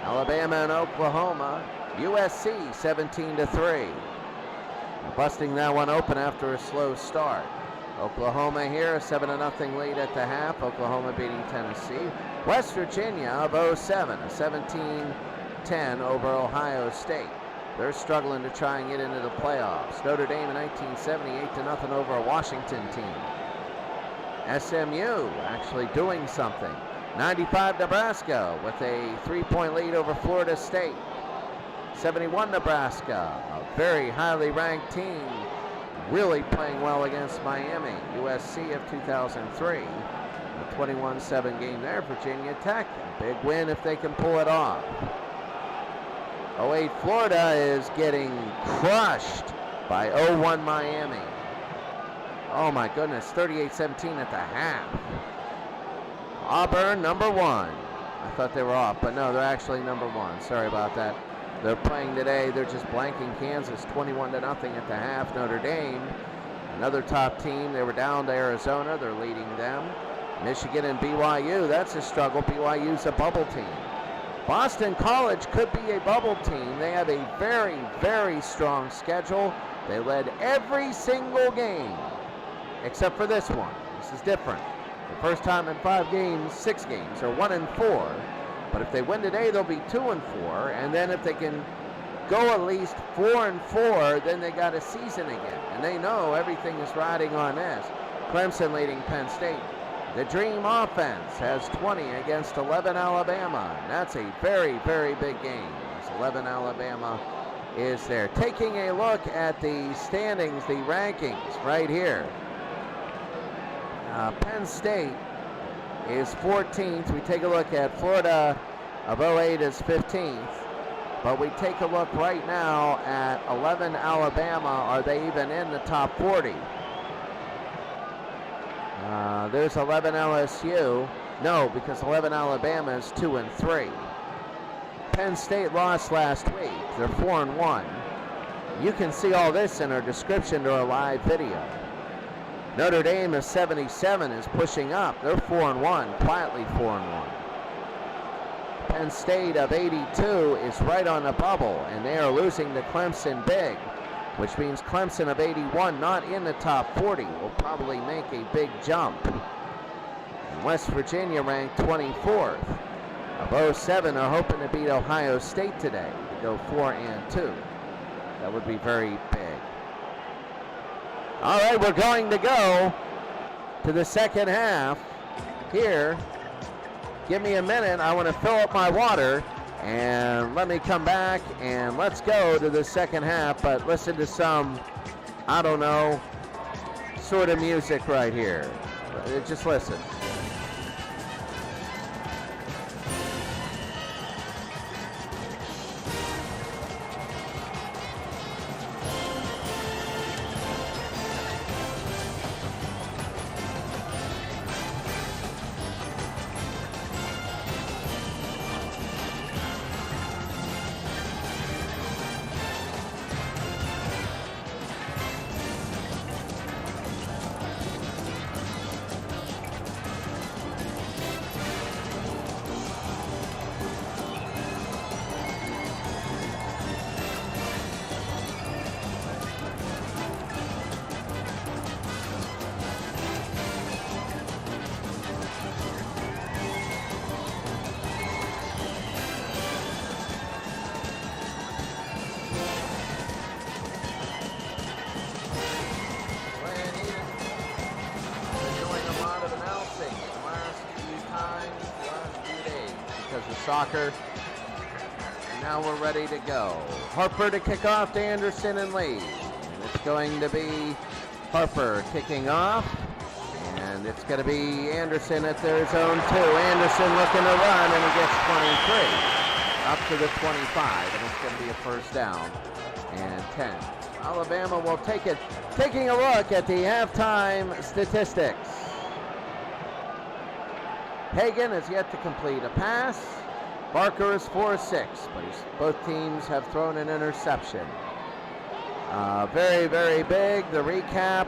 Alabama and Oklahoma USC 17-3. Busting that one open after a slow start. Oklahoma here, a 7-0 lead at the half. Oklahoma beating Tennessee. West Virginia of 07, a 17-10 over Ohio State. They're struggling to try and get into the playoffs. Notre Dame in 1978 0 over a Washington team. SMU actually doing something. 95 Nebraska with a 3-point lead over Florida State. 71 Nebraska, a very highly ranked team, really playing well against Miami. USC of 2003. A 21-7 game there. Virginia Tech, a big win if they can pull it off. 08 Florida is getting crushed by 01 Miami. Oh my goodness, 38-17 at the half. Auburn, number 1. I thought they were off, but no, they're actually number 1. Sorry about that. They're playing today. They're just blanking Kansas 21-0 at the half. Notre Dame, another top team. They were down to Arizona. They're leading them. Michigan and BYU, that's a struggle. BYU's a bubble team. Boston College could be a bubble team. They have a very, very strong schedule. They led every single game, except for this one. This is different. The first time in 5 games, 6 games, or 1-4. But if they win today, they'll be 2-4. And then if they can go at least 4-4, then they got a season again. And they know everything is riding on this. Clemson leading Penn State. The Dream offense has 20 against 11 Alabama. And that's a very, very big game. As 11 Alabama is there. Taking a look at the standings, the rankings right here. Penn State is 14th. We take a look at Florida of 08 is 15th. But we take a look right now at 11 Alabama. Are they even in the top 40? There's 11 LSU. No, because 11 Alabama is 2-3. Penn State lost last week. They're 4-1. You can see all this in our description to our live video. Notre Dame is 77, is pushing up. They're 4-1, quietly 4-1. Penn State of 82 is right on the bubble, and they are losing to Clemson big, which means Clemson of 81, not in the top 40, will probably make a big jump. And West Virginia ranked 24th. Of 07 are hoping to beat Ohio State today to go 4-2. That would be very big. All right, we're going to go to the second half here. Give me a minute. I want to fill up my water, and let me come back, and let's go to the second half. But listen to some, I don't know, sort of music right here. Just listen. Soccer. And now we're ready to go. Harper to kick off to Anderson and Lee. And it's going to be Harper kicking off. And it's going to be Anderson at their zone 2. Anderson looking to run, and he gets 23. Up to the 25, and it's going to be a first down and 10. Alabama will take it. Taking a look at the halftime statistics. Hagan has yet to complete a pass. Barker is 4-6, but both teams have thrown an interception. Very, very big. The recap,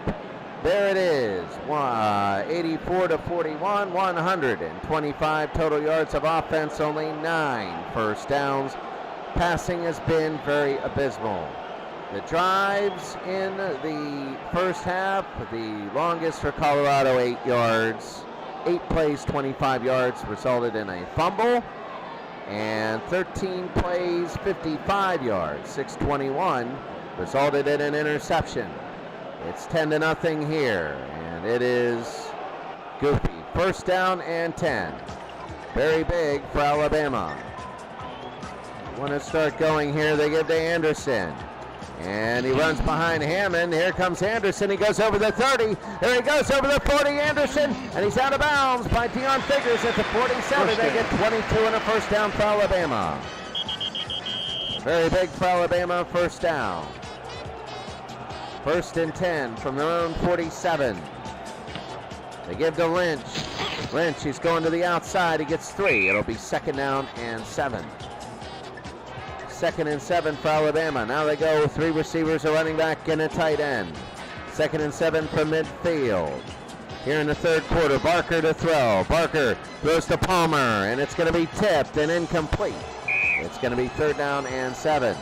there it is. 84-41, 125 total yards of offense, only 9 first downs. passing has been very abysmal. The drives in the first half, the longest for Colorado, 8 yards. 8 plays, 25 yards, resulted in a fumble. And 13 plays, 55 yards, 621, resulted in an interception. It's 10-0 here, and it is goofy. First down and 10. Very big for Alabama. Want to start going here, they give to Anderson. And he runs behind Hammond. Here comes Anderson. He goes over the 30. There he goes over the 40, Anderson. And he's out of bounds by Deion Figures at the 47. They get 22 and a first down for Alabama. Very big for Alabama, first down. First and 10 from their own 47. They give to Lynch. Lynch, he's going to the outside. He gets 3. It'll be second down and 7. Second and 7 for Alabama. Now they go 3 receivers, a running back, and a tight end. Second and 7 from midfield. Here in the third quarter, Barker to throw. Barker throws to Palmer, and it's going to be tipped and incomplete. It's going to be third down and 7.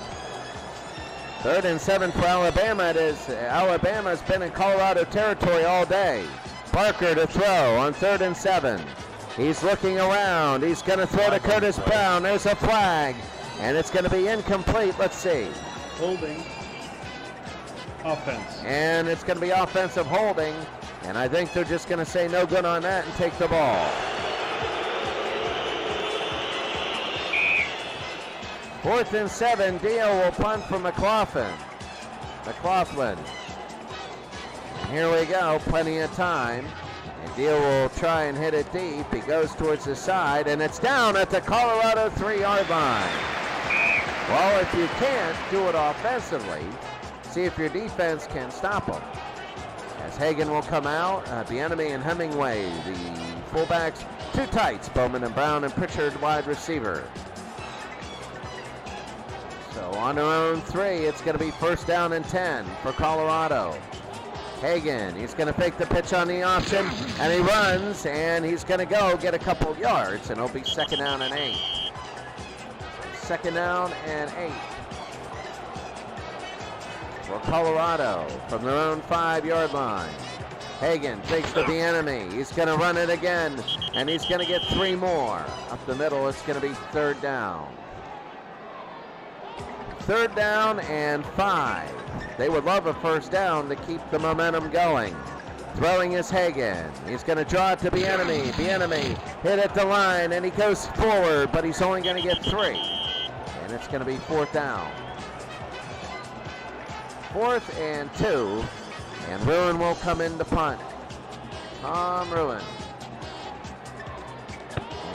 Third and 7 for Alabama. It is Alabama's been in Colorado territory all day. Barker to throw on third and 7. He's looking around. He's going to throw to Curtis Brown. There's a flag. And it's going to be incomplete. Let's see. Holding. Offense. And it's going to be offensive holding. And I think they're just going to say no good on that and take the ball. 4th and 7. Dio will punt for McLaughlin. Here we go. Plenty of time. And Dio will try and hit it deep. He goes towards the side. And it's down at the Colorado 3-yard line. Well, if you can't do it offensively, see if your defense can stop them. As Hagan will come out, Bieniemy and Hemingway, the fullbacks, 2 tights, Bowman and Brown, and Pritchard wide receiver. So on their own 3, it's going to be first down and 10 for Colorado. Hagan, he's going to fake the pitch on the option, and he runs, and he's going to go get a couple of yards, and it'll be second down and 8. Second down and 8 for Colorado from their own 5-yard line. Hagan fakes to Bieniemy. He's going to run it again, and he's going to get 3 more. Up the middle, it's going to be third down. Third down and 5. They would love a first down to keep the momentum going. Throwing is Hagan. He's going to draw it to Bieniemy. Bieniemy hit at the line, and he goes forward, but he's only going to get 3. And it's going to be 4th down. 4th and 2. And Ruin will come in to punt. Tom Ruin.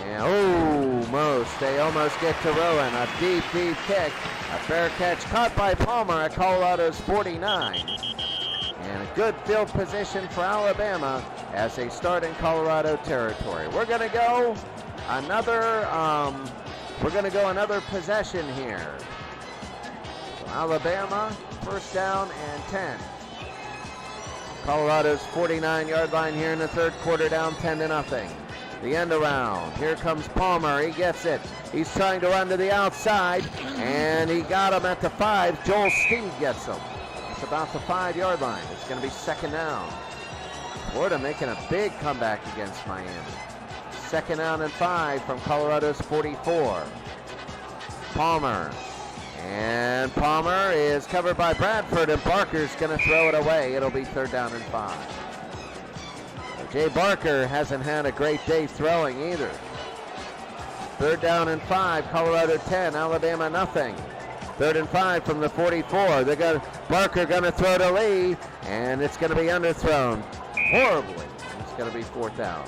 And they almost get to Ruin. A deep kick. A fair catch caught by Palmer at Colorado's 49. And a good field position for Alabama as they start in Colorado territory. We're going to go another possession here. So Alabama, first down and 10. Colorado's 49-yard line here in the third quarter, down 10-0. The end around. Here comes Palmer. He gets it. He's trying to run to the outside, and he got him at the 5. Joel Steed gets him. It's about the 5-yard line. It's going to be second down. Florida making a big comeback against Miami. Second down and 5 from Colorado's 44. Palmer. And Palmer is covered by Bradford, and Barker's going to throw it away. It'll be third down and 5. Jay Barker hasn't had a great day throwing either. Third down and 5, Colorado 10, Alabama nothing. Third and 5 from the 44. Barker going to throw to Lee, and it's going to be underthrown horribly. It's going to be 4th down.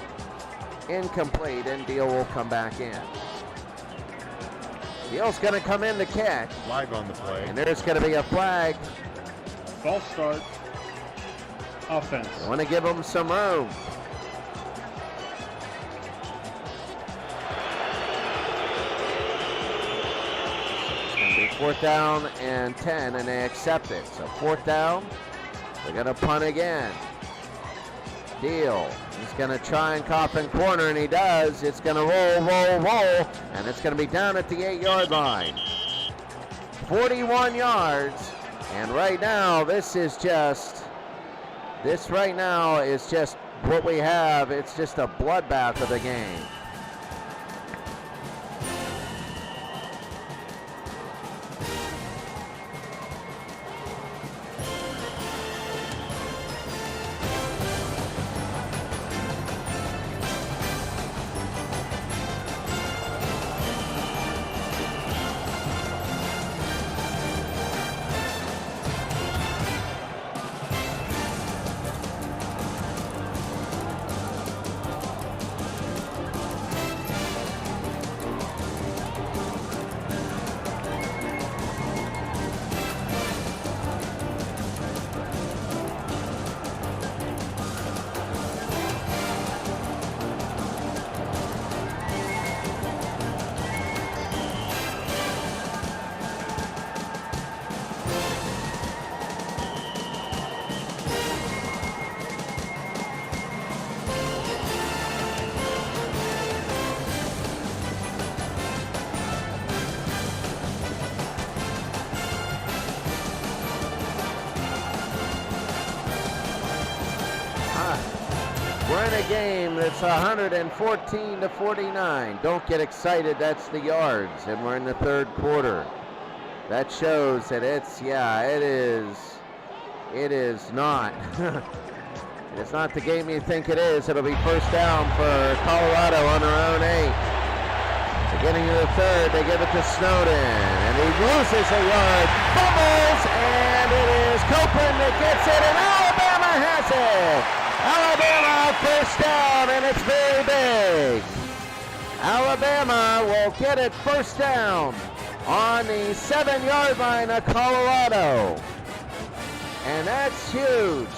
Incomplete, and Deal will come back in. Deal's going to come in to catch. Flag on the play. And there's going to be a flag. False start. Offense. I want to give them some room. It's going to be 4th down and 10, and they accept it. So 4th down, they're going to punt again. Deal. He's going to try and coffin corner, and he does. It's going to roll, and it's going to be down at the 8-yard line. 41 yards. And right now, this right now is just what we have. It's just a bloodbath of the game. We're in a game that's 114-49. Don't get excited, that's the yards, and we're in the third quarter. That shows that it is not. It's not the game you think it is. It'll be first down for Colorado on their own 8. Beginning of the third, they give it to Snowden, and he loses a yard, fumbles, and it is Copeland that gets it, and Alabama has it. Alabama first down, and it's very big. Alabama will get it first down on the 7-yard line of Colorado. And that's huge.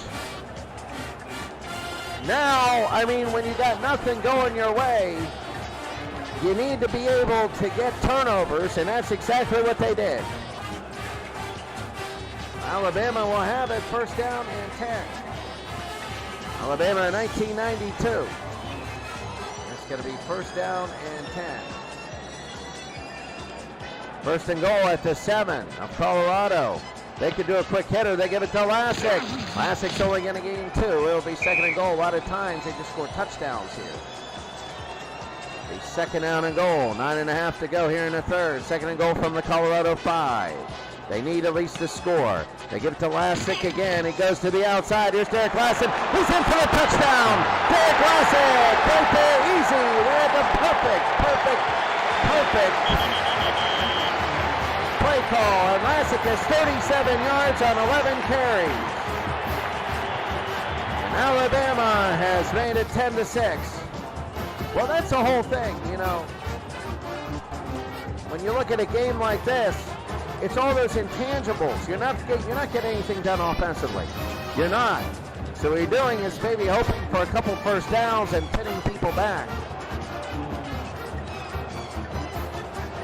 Now, I mean, when you got nothing going your way, you need to be able to get turnovers, and that's exactly what they did. Alabama will have it first down and 10. Alabama in 1992. It's going to be first down and 10. First and goal at the 7 of Colorado. They could do a quick hitter. They give it to Lassick. Lassick's only going to gain 2. It'll be second and goal. A lot of times they just score touchdowns here. The second down and goal. 9.5 to go here in the third. Second and goal from the Colorado 5. They need at least a score. They give it to Lassick again. He goes to the outside. Here's Derek Lassick. He's in for the touchdown. Derek Lassick. Right there, easy. They had the perfect play call. And Lassick has 37 yards on 11 carries. And Alabama has made it 10-6. Well, that's the whole thing, you know. When you look at a game like this, it's all those intangibles. You're not getting anything done offensively. You're not. So what you're doing is maybe hoping for a couple first downs and pinning people back.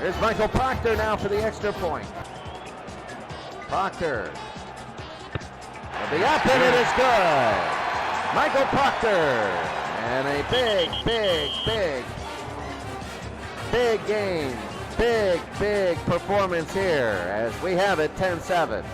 Here's Michael Proctor now for the extra point. Proctor. Will be up, and it is good. Michael Proctor. And a big game. Big performance here as we have it 10-7.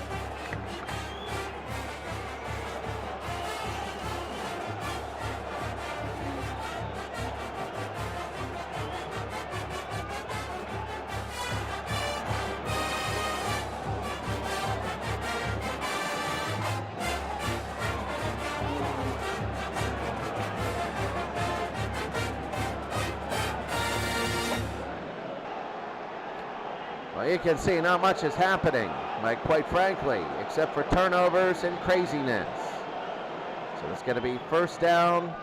Well, you can see not much is happening, like quite frankly, except for turnovers and craziness. So it's going to be first down.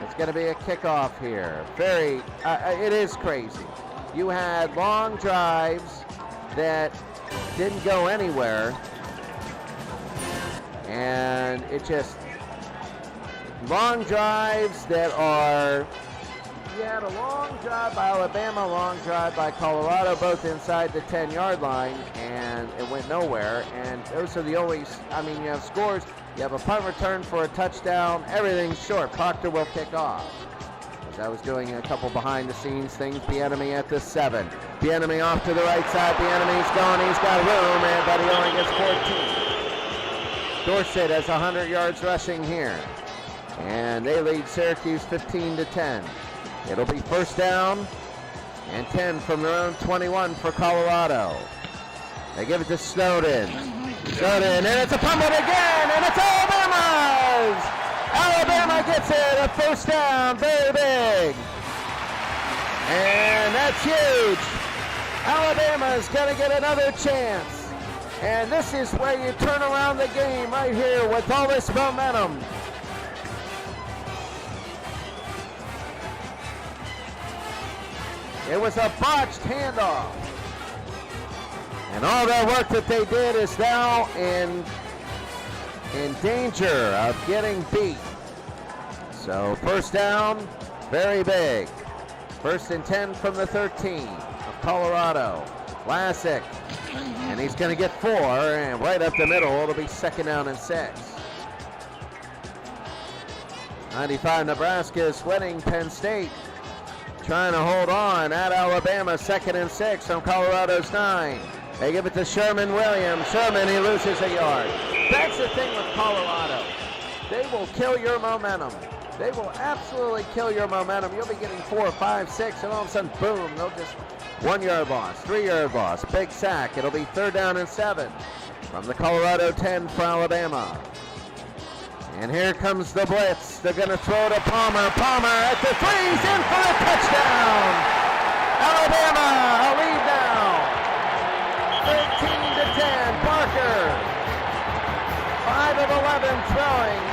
It's going to be a kickoff here. It is crazy. You had long drives that didn't go anywhere, and it just long drives that are. You had a long drive by Alabama, long drive by Colorado, both inside the 10-yard line, and it went nowhere. And those are the only, I mean, you have scores. You have a punt return for a touchdown. Everything's short. Proctor will kick off. As I was doing a couple behind-the-scenes things, Bieniemy at the 7. Bieniemy off to the right side. Bieniemy's going. He's got room, but he only gets 14. Dorsett has 100 yards rushing here. And they lead Syracuse 15-10. It'll be first down and 10 from their own 21 for Colorado. They give it to Snowden. Snowden, and it's a fumble again, and it's Alabama's! Alabama gets it, a first down, very big. And that's huge. Alabama's going to get another chance. And this is where you turn around the game right here with all this momentum. It was a botched handoff. And all that work that they did is now in danger of getting beat. So first down, very big. First and 10 from the 13 of Colorado. Vlasic, and he's going to get 4, and right up the middle, it'll be second down and 6. 95 Nebraska is winning. Penn State trying to hold on at Alabama, second and 6 from Colorado's 9. They give it to Sherman Williams. Sherman, he loses a yard. That's the thing with Colorado. They will kill your momentum. They will absolutely kill your momentum. You'll be getting 4, 5, 6, and all of a sudden, boom, they'll just 1-yard loss, 3-yard loss, big sack. It'll be third down and 7 from the Colorado 10 for Alabama. And here comes the blitz. They're going to throw to Palmer. Palmer at the 3, he's in for a touchdown. Alabama, a lead now. 13-10, Parker. 5 of 11 throwing.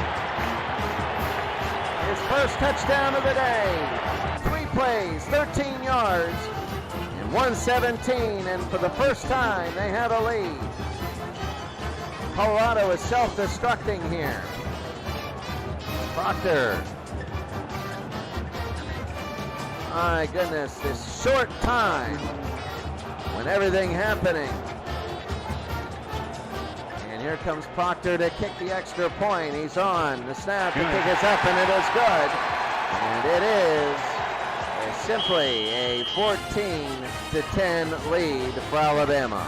His first touchdown of the day. 3 plays, 13 yards, and 117, and for the first time, they have a lead. Colorado is self-destructing here. Proctor. My goodness, this short time when everything happening. And here comes Proctor to kick the extra point. He's on. The snap, the kick is up, and it is good. And it is simply a 14-10 lead for Alabama.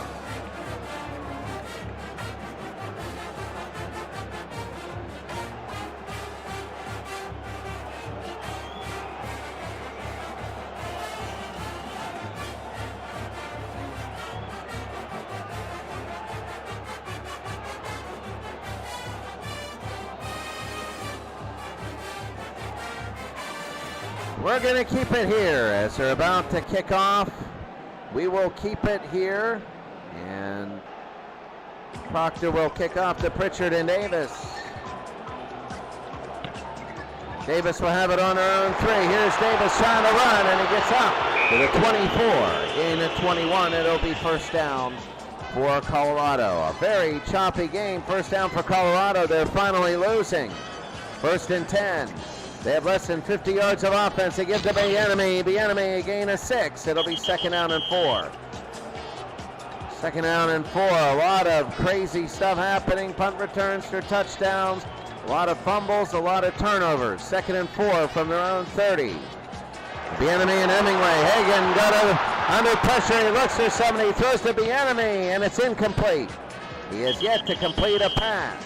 We're going to keep it here as they're about to kick off. We will keep it here, and Proctor will kick off to Pritchard and Davis. Davis will have it on her own 3. Here's Davis trying to run, and he gets up to the 24. Gain at 21. It'll be first down for Colorado. A very choppy game. First down for Colorado. They're finally losing. First and 10. They have less than 50 yards of offense. They give to Bieniemy. Bieniemy a gain of 6. It'll be second down and 4. Second down and 4. A lot of crazy stuff happening. Punt returns for touchdowns. A lot of fumbles. A lot of turnovers. Second and 4 from their own 30. Bieniemy and Hemingway. Hagan got under pressure. He looks for somebody. He throws to Bieniemy, and it's incomplete. He has yet to complete a pass.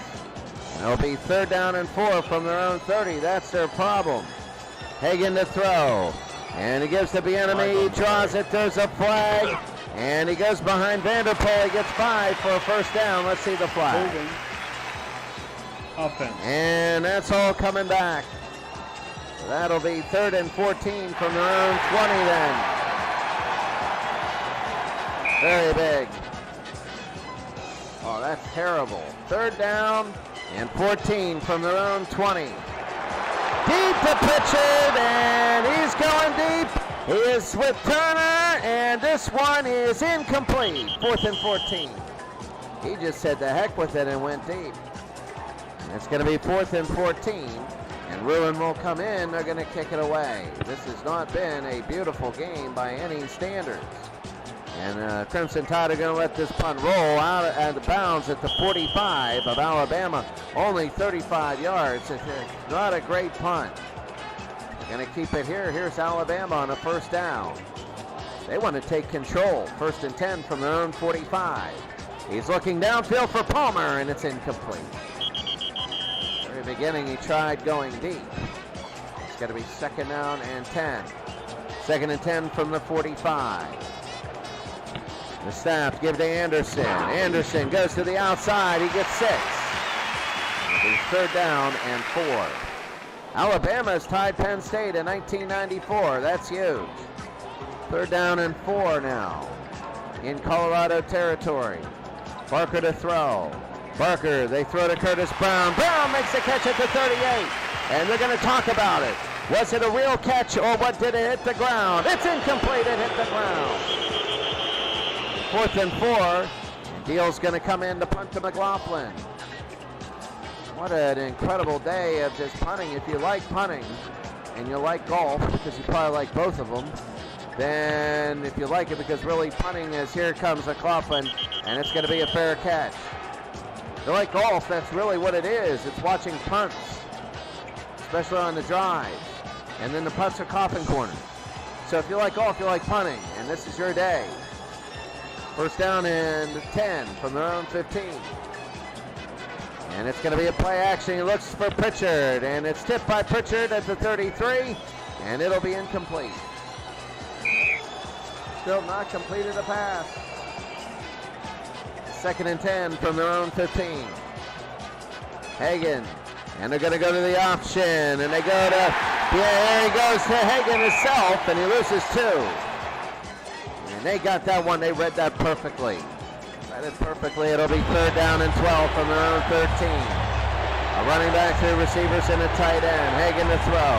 It'll be third down and 4 from their own 30. That's their problem. Hagan to throw. And he gives to Bieniemy. He draws it. There's a flag. And he goes behind Vanderpool. He gets 5 for a first down. Let's see the flag. Holding. Offense. And that's all coming back. So that'll be third and 14 from their own 20 then. Very big. Oh, that's terrible. Third down and 14 from their own 20. Deep to Pritchard, and he's going deep. He is with Turner, and this one is incomplete. 4th and 14. He just said the heck with it and went deep. And it's going to be 4th and 14, and Ruin will come in. They're going to kick it away. This has not been a beautiful game by any standards. And Crimson Tide are going to let this punt roll out of bounds at the 45 of Alabama. Only 35 yards. It's not a great punt. They're going to keep it here. Here's Alabama on a first down. They want to take control. 1st and 10 from their own 45. He's looking downfield for Palmer, and it's incomplete. Very beginning, he tried going deep. It's got to be 2nd down and 10. 2nd and 10 from the 45. The snap, give to Anderson. Anderson goes to the outside. He gets 6. It'll be 3rd down and 4. Alabama's tied Penn State in 1994. That's huge. 3rd down and 4 now in Colorado territory. Barker to throw. Barker, they throw to Curtis Brown. Brown makes the catch at the 38. And they're going to talk about it. Was it a real catch or what, did it hit the ground? It's incomplete, it hit the ground. 4th and 4. Deal's going to come in to punt to McLaughlin. What an incredible day of just punting. If you like punting and you like golf, because you probably like both of them, then if you like it because really punting is here comes McLaughlin, and it's going to be a fair catch. If you like golf, that's really what it is. It's watching punts, especially on the drives. And then the punts are coffin corners. So if you like golf, you like punting, and this is your day. 1st down and 10 from their own 15. And it's going to be a play action. He looks for Pritchard, and it's tipped by Pritchard at the 33, and it'll be incomplete. Still not completed a pass. 2nd and 10 from their own 15. Hagan, and they're going to go to the option, and they go to, there he goes to Hagan himself, and he loses 2. And they got that one. They read that perfectly. Read it perfectly. It'll be 3rd down and 12 from their own 13. A running back, 2 receivers, and a tight end. Hagan to throw.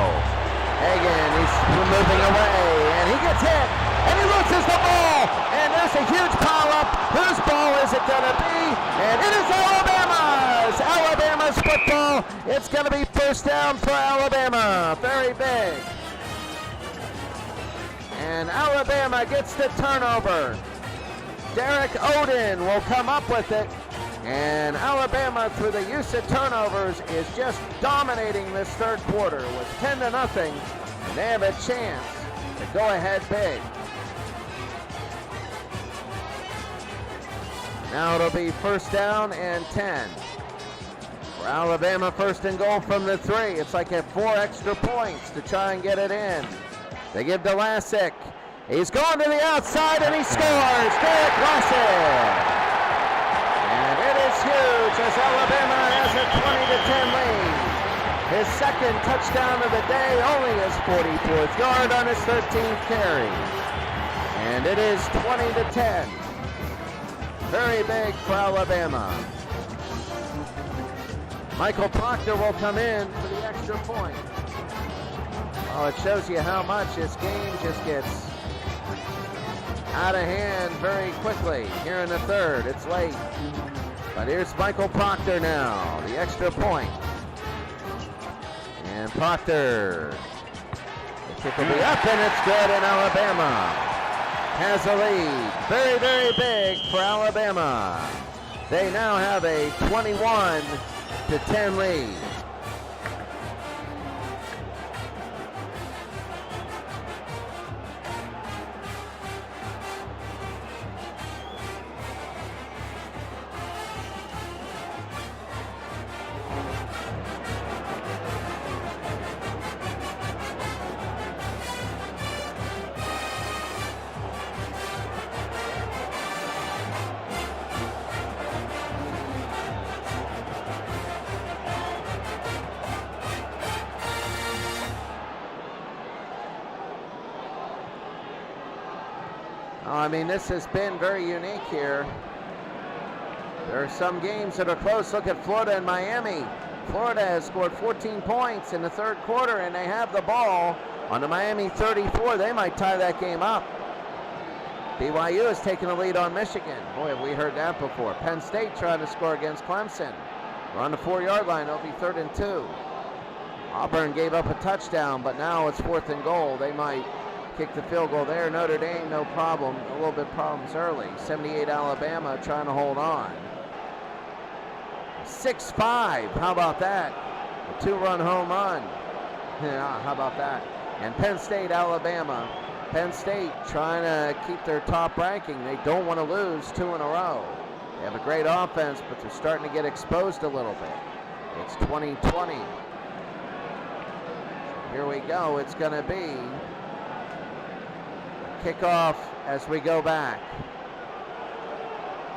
Hagan, he's moving away, and he gets hit, and he loses the ball, and there's a huge pile-up. Whose ball is it going to be? And it is Alabama's! Alabama's football. It's going to be 1st down for Alabama. Very big. And Alabama gets the turnover. Derek Oden will come up with it. And Alabama, through the use of turnovers, is just dominating this 3rd quarter with 10-0. And they have a chance to go ahead big. Now it'll be 1st down and 10. For Alabama, 1st and goal from the 3. It's like at 4 extra points to try and get it in. They give to Lassick. He's going to the outside and he scores. Derek Lassick. And it is huge as Alabama has a 20-10 lead. His 2nd touchdown of the day, only his 44th yard on his 13th carry. And it is 20-10. Very big for Alabama. Michael Proctor will come in for the extra point. Oh, it shows you how much this game just gets out of hand very quickly. Here in the 3rd, it's late. But here's Michael Proctor now, the extra point. And Proctor, the kick will be up, and it's good, and Alabama has a lead. Very, very big for Alabama. They now have a 21-10 lead. I mean, this has been very unique here. There are some games that are close. Look at Florida and Miami. Florida has scored 14 points in the 3rd quarter, and they have the ball on the Miami 34. They might tie that game up. BYU has taken the lead on Michigan. Boy, have we heard that before. Penn State trying to score against Clemson. We're on the 4-yard line. It'll be 3rd and 2. Auburn gave up a touchdown, but now it's 4th and goal. They might kick the field goal there. Notre Dame, no problem. A little bit problems early. 78 Alabama trying to hold on. 6-5. How about that? A 2-run home run. Yeah, how about that? And Penn State, Alabama Penn State trying to keep their top ranking. They don't want to lose 2 in a row. They have a great offense, but they're starting to get exposed a little bit. It's 2020. Here we go. It's going to be kickoff as we go back.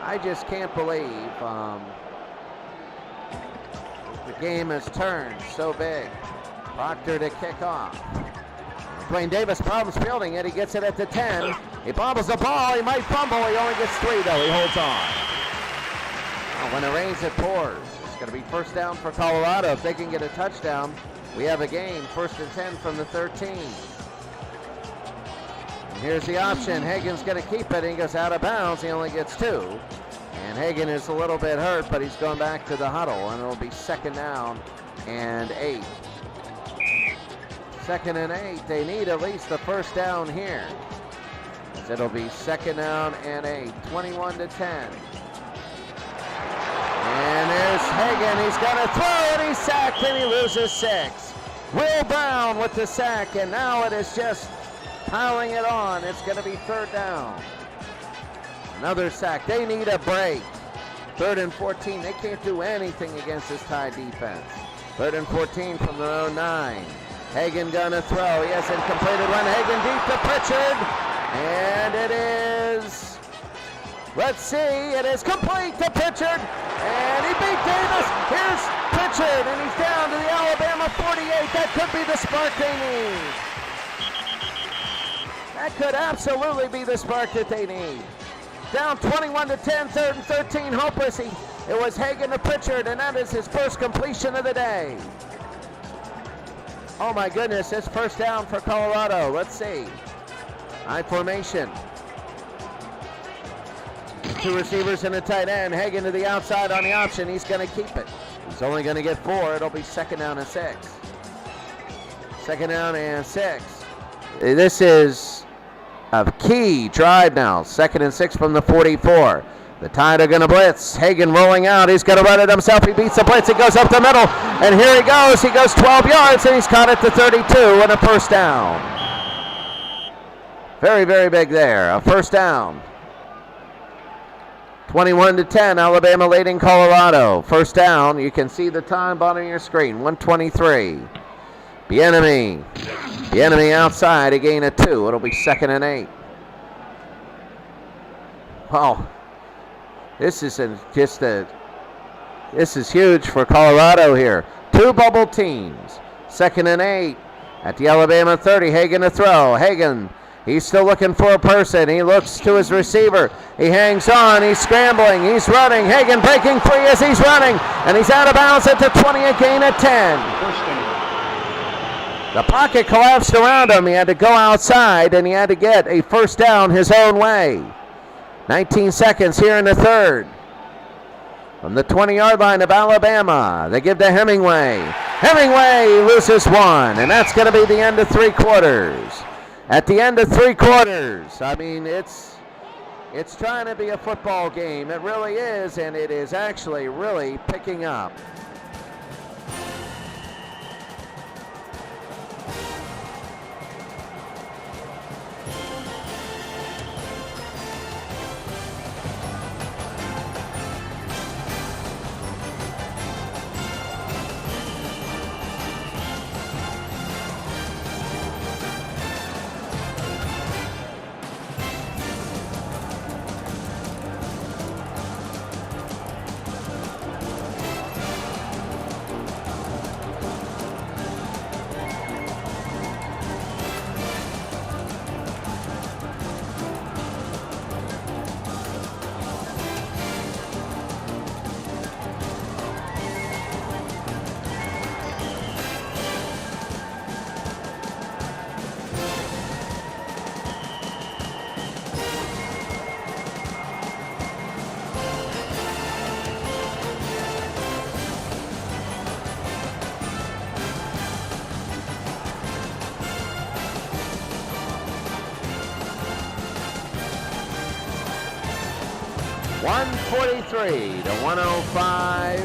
I just can't believe the game has turned so big. Proctor to kick off. Dwayne Davis problems fielding it. He gets it at the 10. He bobbles the ball. He might fumble. He only gets 3, though. He holds on. Well, when it rains, it pours. It's going to be first down for Colorado. If they can get a touchdown, we have a game. 1st and 10 from the 13. And here's the option. Hagan's going to keep it. He goes out of bounds. He only gets 2. And Hagan is a little bit hurt, but he's going back to the huddle, and it'll be 2nd down and 8. 2nd and 8. They need at least the first down here. It'll be 2nd down and 8. 21 to 10. And there's Hagan. He's going to throw, and he's sacked, and he loses 6. Will Brown with the sack, and now it is just piling it on. It's going to be 3rd down. Another sack. They need a break. 3rd and 14. They can't do anything against this Tide defense. 3rd and 14 from their own 9. Hagan gonna throw. He has incompleted one. Hagan deep to Pritchard. And it is, let's see, it is complete to Pritchard. And he beat Davis. Here's Pritchard, and he's down to the Alabama 48. That could be the spark they need. That could absolutely be the spark that they need. Down 21 to 10, 3rd and 13, hopeless. It was Hagan to Pritchard, and that is his first completion of the day. Oh my goodness, it's first down for Colorado. Let's see. I formation. 2 receivers and a tight end. Hagan to the outside on the option. He's going to keep it. He's only going to get 4. It'll be 2nd down and 6. 2nd down and 6. This is a key drive now. 2nd and 6 from the 44. The Tide are going to blitz. Hagan rolling out. He's going to run it himself. He beats the blitz. He goes up the middle. And here he goes. He goes 12 yards, and he's caught at the 32 and a first down. Very, very big there. A first down. 21 to 10. Alabama leading Colorado. First down. You can see the time bottom of your screen. 1:23. Bieniemy outside. A gain of 2. It'll be 2nd and 8. Wow. This is huge for Colorado here. 2 bubble teams. 2nd and 8 at the Alabama 30. Hagan to throw. Hagan, he's still looking for a person. He looks to his receiver. He hangs on. He's scrambling. He's running. Hagan breaking free as he's running. And he's out of bounds at the 20, a gain of 10. The pocket collapsed around him. He had to go outside, and he had to get a first down his own way. 19 seconds here in the 3rd. From the 20-yard line of Alabama, they give to Hemingway. Hemingway loses 1, and that's going to be the end of 3 quarters. At the end of 3 quarters, I mean, it's trying to be a football game. It really is, and it is actually really picking up. .43 to 105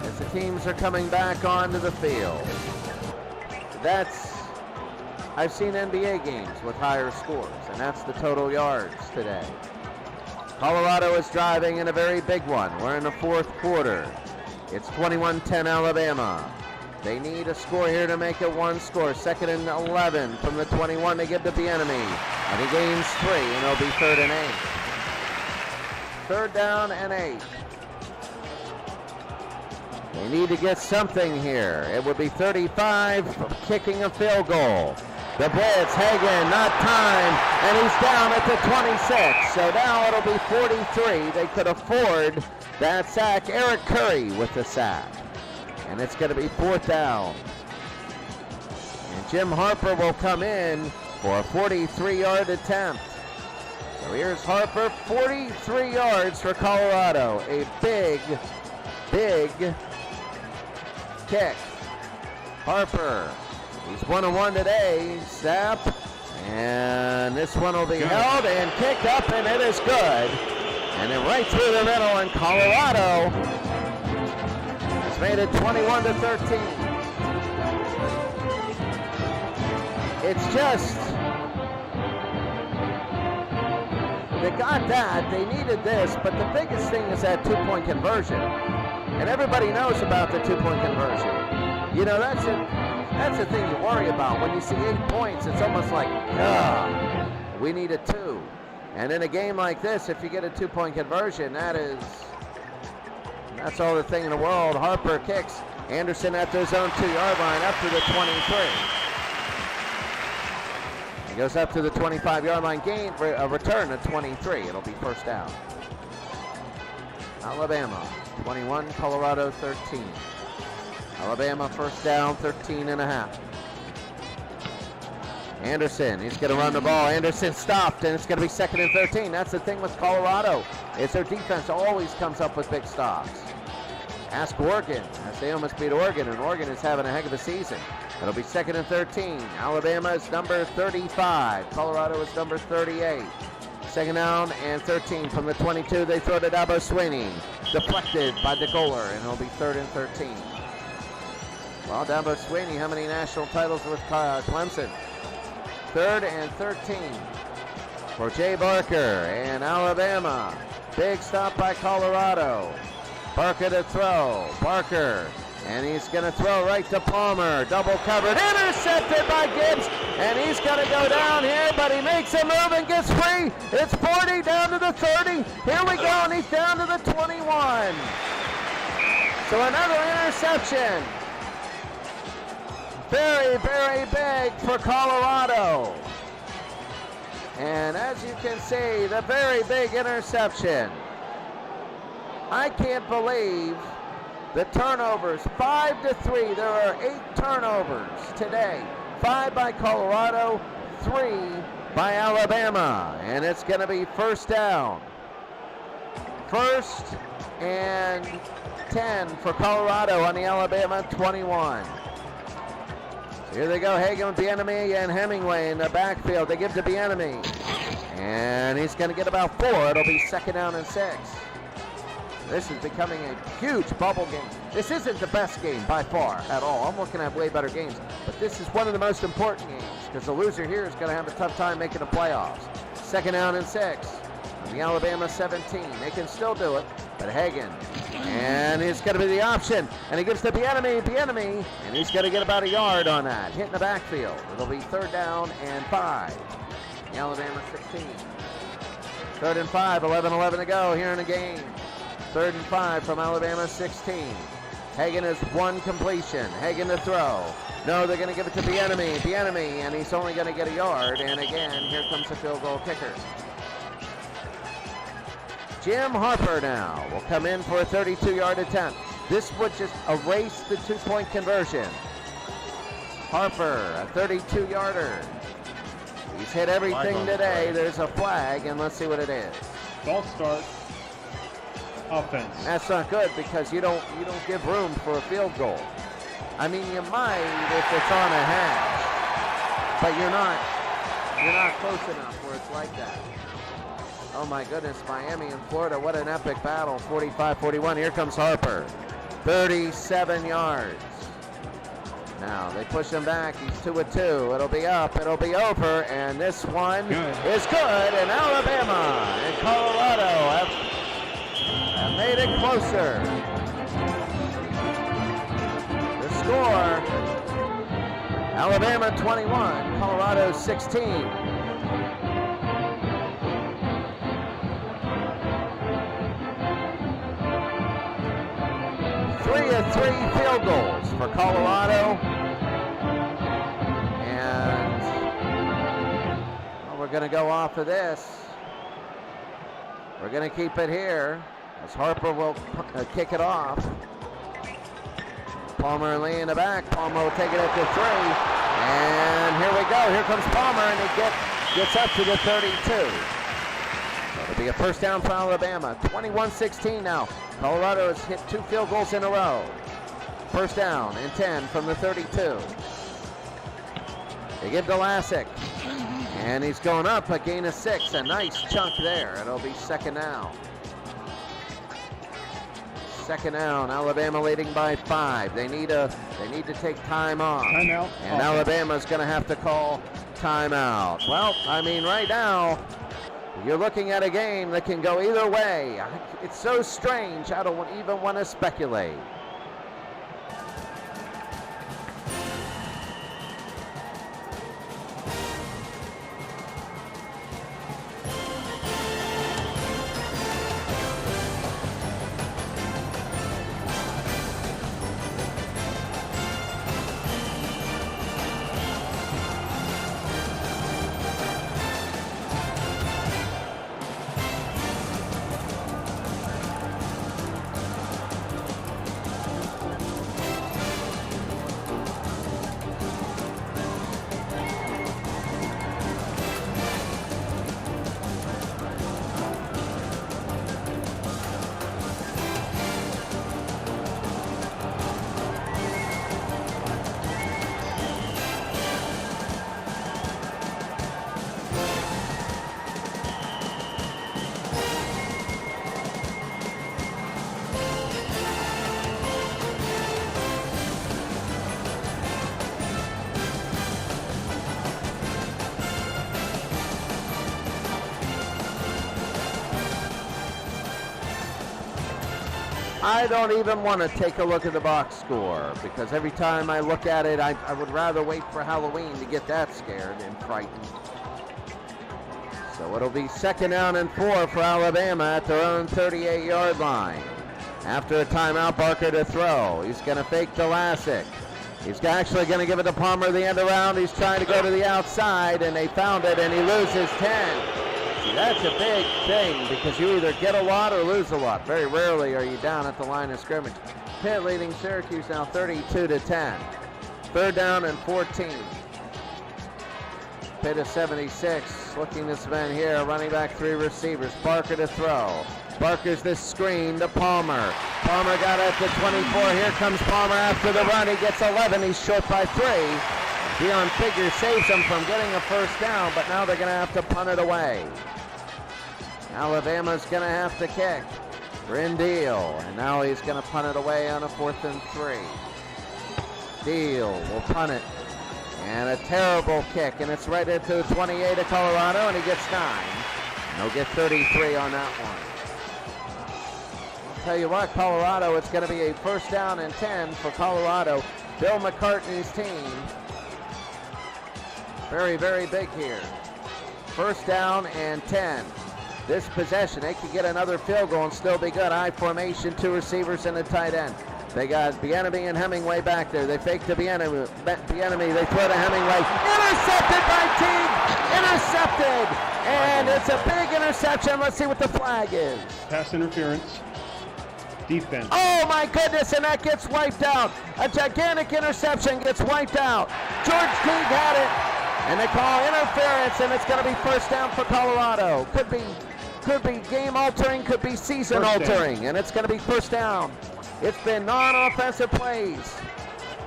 as the teams are coming back onto the field. I've seen NBA games with higher scores, and that's the total yards today. Colorado is driving in a very big one. We're in the fourth quarter. It's 21-10 Alabama. They need a score here to make it one score. 2nd and 11 from the 21. They give to Bieniemy, and he gains 3, and it'll be 3rd and 8. 3rd down and 8. They need to get something here. It would be 35, kicking a field goal. The blitz, Hagan, not time, and he's down at the 26. So now it'll be 43. They could afford that sack. Eric Curry with the sack. And it's going to be 4th down. And Jim Harper will come in for a 43-yard attempt. So here's Harper, 43 yards for Colorado. A big kick. Harper, he's 1-1 today. Snap, and this one will be held and kicked up, and it is good. And then right through the middle, and Colorado has made it 21-13. It's just, they got that, they needed this, but the biggest thing is that two-point conversion. And everybody knows about the two-point conversion. You know, that's the thing you worry about. When you see 8 points, it's almost like, we need a 2. And in a game like this, if you get a two-point conversion, that's all the thing in the world. Harper kicks. Anderson at his own 2-yard line up to the 23. He goes up to the 25-yard line, gain, a return to 23. It'll be 1st down. Alabama 21, Colorado 13. Alabama 1st down, 13.5. Anderson, he's going to run the ball. Anderson stopped, and it's going to be 2nd and 13. That's the thing with Colorado, is their defense always comes up with big stops. Ask Oregon, as they almost beat Oregon, and Oregon is having a heck of a season. It'll be 2nd and 13. Alabama is number 35. Colorado is number 38. 2nd down and 13 from the 22. They throw to Dabo Swinney. Deflected by DeGoler, and it'll be 3rd and 13. Well, Dabo Swinney, how many national titles with Clemson? 3rd and 13 for Jay Barker and Alabama. Big stop by Colorado. Barker to throw. Barker, and he's going to throw right to Palmer. Double covered, intercepted by Gibbs, and he's going to go down here, but he makes a move and gets free. It's 40 down to the 30. Here we go, and he's down to the 21. So another interception. Very, very big for Colorado. And as you can see, the very big interception. I can't believe the turnovers, 5-3. There are 8 turnovers today. 5 by Colorado, 3 by Alabama. And it's going to be 1st down. 1st and 10 for Colorado on the Alabama 21. Here they go, Hagan, Bieniemy, and Hemingway in the backfield. They give to Bieniemy, and he's going to get about 4. It'll be 2nd down and 6. This is becoming a huge bubble game. This isn't the best game by far at all. I'm looking at way better games, but this is one of the most important games because the loser here is going to have a tough time making the playoffs. 2nd down and 6. On the Alabama 17. They can still do it, but Hagan, and it's going to be the option, and he gives to Bieniemy, and he's going to get about a yard on that, hitting the backfield. It'll be 3rd down and 5. The Alabama 16. 3rd and 5, 11-11 to go here in the game. 3rd and 5 from Alabama 16. Hagan has 1 completion. Hagan to throw. No, they're going to give it to Bieniemy, and he's only going to get a yard, and again, here comes the field goal kicker. Jim Harper now will come in for a 32-yard attempt. This would just erase the 2-point conversion. Harper, a 32-yarder. He's hit everything today. There's a flag, and let's see what it is. False start. Offense. That's not good because you don't give room for a field goal. I mean, you might if it's on a hash, but you're not close enough where it's like that. Oh my goodness, Miami and Florida, what an epic battle. 45-41, here comes Harper. 37 yards. Now they push him back. He's 2 of 2. It'll be up. It'll be over. And this one is good. And Alabama and Colorado have made it closer. The score, Alabama 21, Colorado 16. 3 of 3 field goals for Colorado. And well, we're going to go off of this. We're going to keep it here as Harper will kick it off. Palmer and Lee in the back. Palmer will take it up to 3. And here we go. Here comes Palmer, and he gets up to the 32. It'll be a first down for Alabama. 21-16 now. Colorado has hit 2 field goals in a row. First down and 10 from the 32. They give to Lassick. And he's going up, a gain of 6. A nice chunk there. It'll be second down. Second down, Alabama leading by 5. They need to take time off. Timeout. And Alabama's going to have to call timeout. Well, I mean, right now, you're looking at a game that can go either way. It's so strange, I don't even want to speculate. I don't even want to take a look at the box score because every time I look at it, I would rather wait for Halloween to get that scared and frightened. So it'll be second down and 4 for Alabama at their own 38-yard line. After a timeout, Barker to throw. He's going to fake to Lassick. He's actually going to give it to Palmer the end around. He's trying to go to the outside, and they found it, and he loses 10. See, that's a big thing because you either get a lot or lose a lot. Very rarely are you down at the line of scrimmage. Pitt leading Syracuse now 32-10. Third down and 14. Pitt is 76. Looking this man here, running back 3 receivers. Barker to throw. Barker's this screen to Palmer. Palmer got it to 24. Here comes Palmer after the run. He gets 11. He's short by 3. Deion Figures saves them from getting a first down, but now they're going to have to punt it away. Alabama's going to have to kick. Bryn Deal, and now he's going to punt it away on a 4th and 3. Deal will punt it. And a terrible kick, and it's right into the 28 of Colorado, and he gets 9. And he'll get 33 on that one. I'll tell you what, Colorado, it's going to be a first down and 10 for Colorado. Bill McCartney's team. Very, very big here. First down and 10. This possession, they could get another field goal and still be good. I formation, 2 receivers and a tight end. They got Bieniemy and Hemingway back there. They fake to Bieniemy. They throw to Hemingway. Intercepted by Teague. Intercepted. And it's a big interception. Let's see what the flag is. Pass interference. Defense. Oh my goodness, and that gets wiped out. A gigantic interception gets wiped out. George Teague had it. And they call interference, and it's going to be first down for Colorado. Could be game altering, could be season altering, and it's going to be first down. It's been non-offensive plays.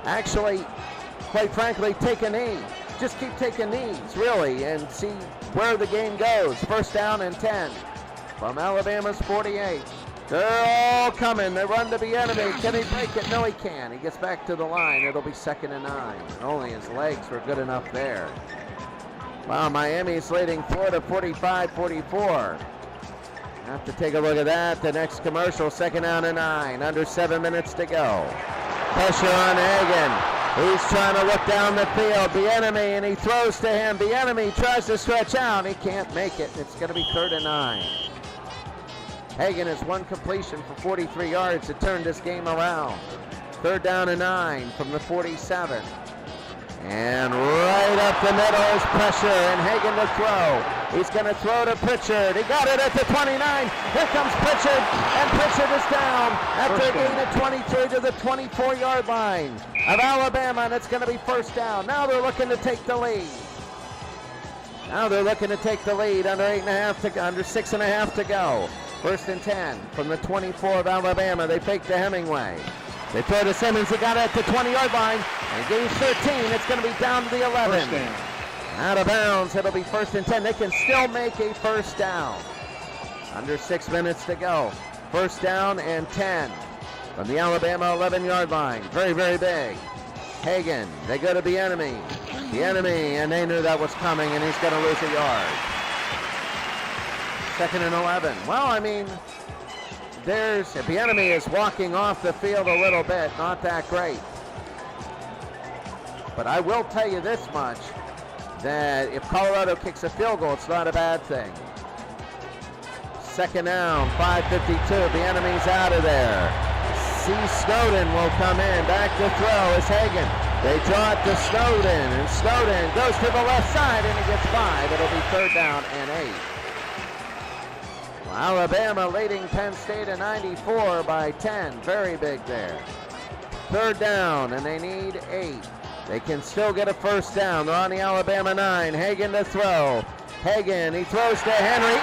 Actually, quite frankly, take a knee. Just keep taking knees, really, and see where the game goes. First down and 10 from Alabama's 48. They're all coming. They run to the enemy. Can he break it? No, he can't. He gets back to the line. It'll be 2nd and 9. Only his legs were good enough there. Wow, Miami's leading Florida 45-44. Have to take a look at that. The next commercial, 2nd down and 9. Under 7 minutes to go. Pressure on Hagan. He's trying to look down the field. The enemy, and he throws to him. The enemy tries to stretch out. He can't make it. It's going to be 3rd and 9. Hagan has one completion for 43 yards to turn this game around. 3rd down and 9 from the 47. And right up the middle is pressure, and Hagan to throw. He's going to throw to Pritchard. He got it at the 29. Here comes Pritchard, and Pritchard is down after a gain of 23 to the 24-yard line of Alabama, and it's going to be 1st down. Now they're looking to take the lead. Under 8.5 to go, under 6.5 to go. 1st and 10 from the 24 of Alabama. They fake to Hemingway. They throw to Simmons. He got it at the 20-yard line. And gains 13. It's going to be down to the 11. Out of bounds. It'll be 1st and 10. They can still make a 1st down. Under 6 minutes to go. 1st down and 10 from the Alabama 11-yard line. Very, very big. Hagan. They go to the enemy. And they knew that was coming, and he's going to lose a yard. 2nd and 11. Well, I mean, if the enemy is walking off the field a little bit, not that great. But I will tell you this much, that if Colorado kicks a field goal, it's not a bad thing. 2nd down, 5:52. The enemy's out of there. C. Snowden will come in. Back to throw is Hagan. They draw it to Snowden, and Snowden goes to the left side, and he gets 5. It'll be 3rd down and 8. Alabama leading Penn State at 94 by 10. Very big there. 3rd down, and they need 8. They can still get a 1st down. They're on the Alabama 9. Hagan to throw. Hagan, he throws to Henry.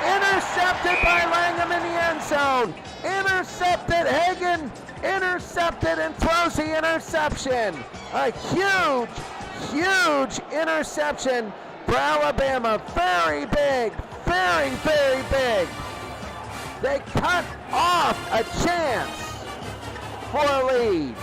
Intercepted by Langham in the end zone. Intercepted. Hagan intercepted and throws the interception. A huge interception for Alabama. Very big. Very, very big. They cut off a chance for a lead.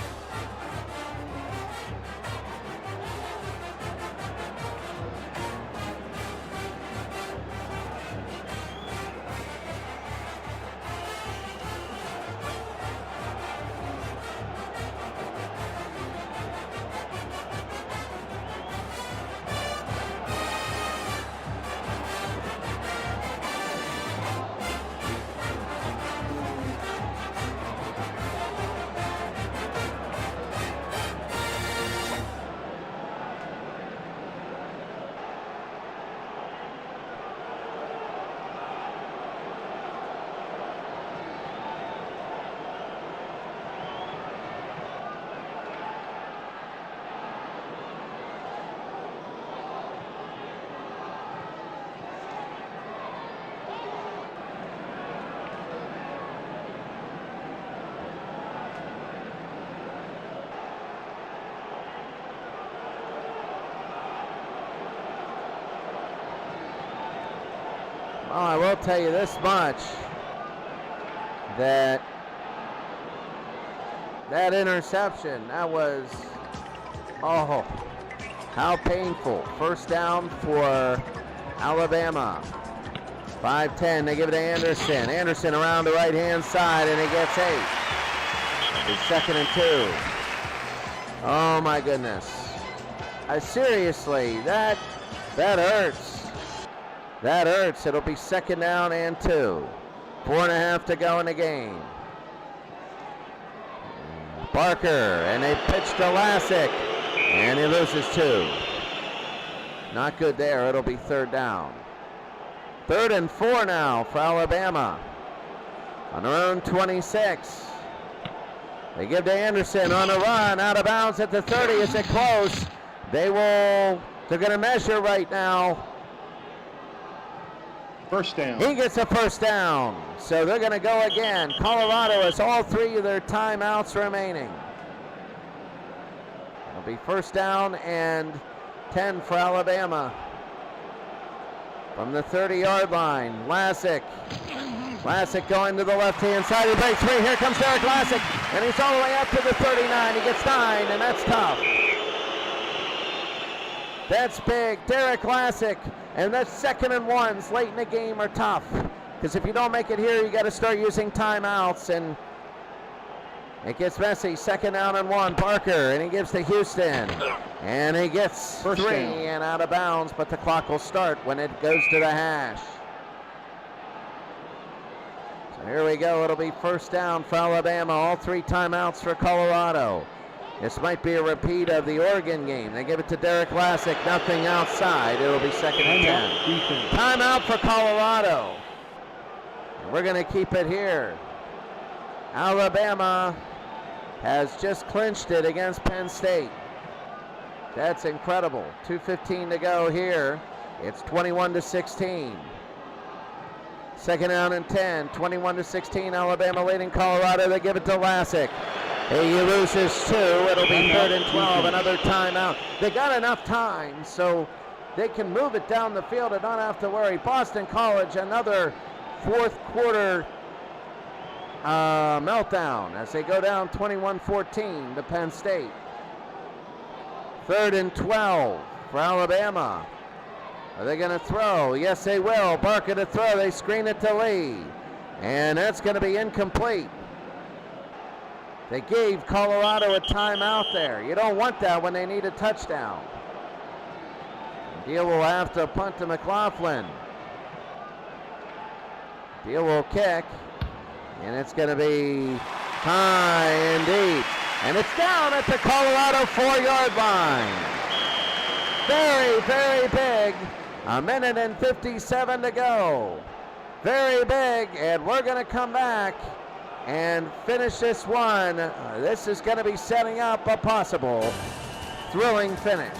Well, I will tell you this much, that interception, that was, oh, how painful. 1st down for Alabama. 5-10, they give it to Anderson. Anderson around the right-hand side, and he gets 8. It's 2nd and 2. Oh, my goodness. Seriously, that hurts. That hurts. It'll be 2nd down and 2. 4.5 to go in the game. Barker, and they pitch to Lassick, and he loses 2. Not good there. It'll be 3rd down. 3rd and 4 now for Alabama. On their own 26. They give to Anderson on a run, out of bounds at the 30. Is it close? They're going to measure right now. 1st down. He gets a 1st down. So they're going to go again. Colorado has all 3 of their timeouts remaining. It'll be 1st down and 10 for Alabama. From the 30-yard line, Lassick Classic going to the left-hand side. He breaks free. Here comes Derek Classic, and he's all the way up to the 39. He gets 9, and that's tough. That's big. Derek Classic, and that's 2nd and 1s late in the game are tough, because if you don't make it here, you got to start using timeouts, and it gets messy. 2nd down and 1. Parker, and he gives to Houston, and he gets 3 and out of bounds, but the clock will start when it goes to the hash. So here we go. It'll be 1st down for Alabama. All 3 timeouts for Colorado. This might be a repeat of the Oregon game. They give it to Derek Classic. Nothing outside. It'll be 2nd and 10. Timeout for Colorado. And we're going to keep it here. Alabama has just clinched it against Penn State. That's incredible. 2:15 to go here. It's 21-16. 2nd down and 10. 21-16. Alabama leading Colorado. They give it to Classic. He loses 2. It'll be 3rd and 12. Another timeout. They got enough time so they can move it down the field and not have to worry. Boston College, another 4th quarter meltdown as they go down 21-14 to Penn State. 3rd and 12 for Alabama. Are they going to throw? Yes, they will. Barker to throw. They screen it to Lee. And that's going to be incomplete. They gave Colorado a timeout there. You don't want that when they need a touchdown. Deal will have to punt to McLaughlin. Deal will kick. And it's going to be high and deep. And it's down at the Colorado 4-yard line. Very, very big. 1:57 to go. Very big, and we're going to come back and finish this one. This is going to be setting up a possible thrilling finish.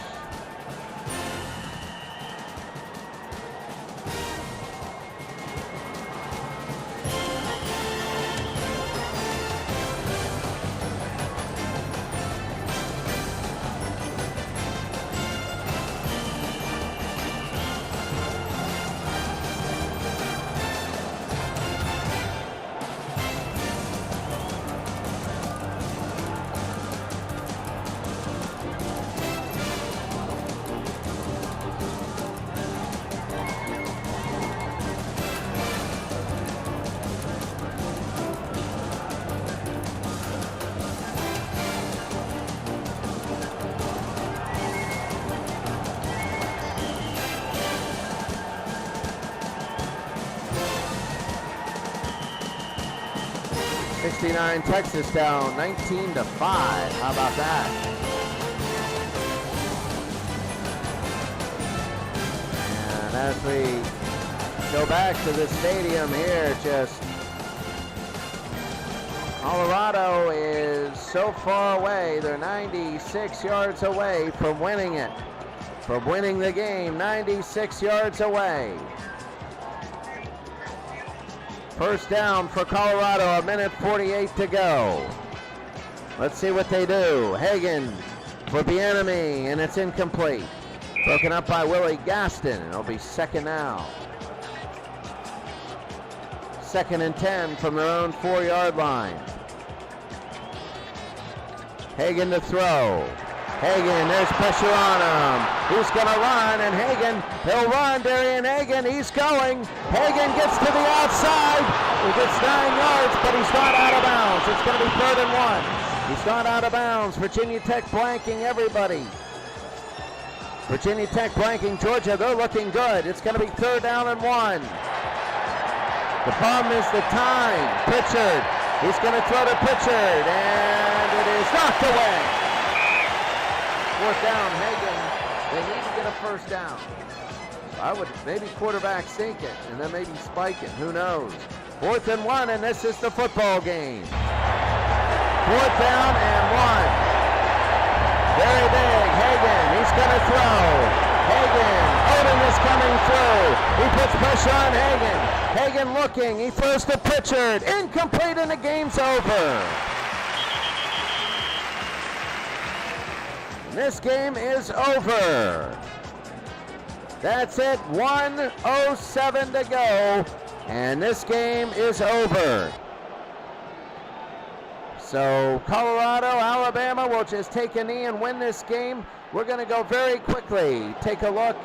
Texas down 19-5. How about that? And as we go back to the stadium here, just Colorado is so far away. They're 96 yards away from winning it. From winning the game, 96 yards away. 1st down for Colorado, 1:48 to go. Let's see what they do. Hagan for Bieniemy, and it's incomplete. Broken up by Willie Gaston, and it'll be 2nd down. 2nd and 10 from their own 4-yard line. Hagan to throw. Hagan, there's pressure on him. He's going to run, and Hagan, he'll run. Darian Hagan, he's going. Hagan gets to the outside. He gets 9 yards, but he's not out of bounds. It's going to be 3rd and 1. He's not out of bounds. Virginia Tech blanking everybody. Virginia Tech blanking Georgia. They're looking good. It's going to be 3rd down and 1. The problem is the time. Pritchard, he's going to throw to Pritchard, and it is knocked away. 4th down, Hagan. They need to get a 1st down. I would maybe quarterback sink it and then maybe spike it. Who knows? 4th and 1, and this is the football game. 4th down and 1. Very big. Hagan, he's going to throw. Hagan, Odin is coming through. He puts pressure on Hagan. Hagan looking. He throws to Pritchard. Incomplete, and the game's over. This game is over. That's it. 1:07 to go. And this game is over. So Colorado, Alabama will just take a knee and win this game. We're going to go very quickly, take a look,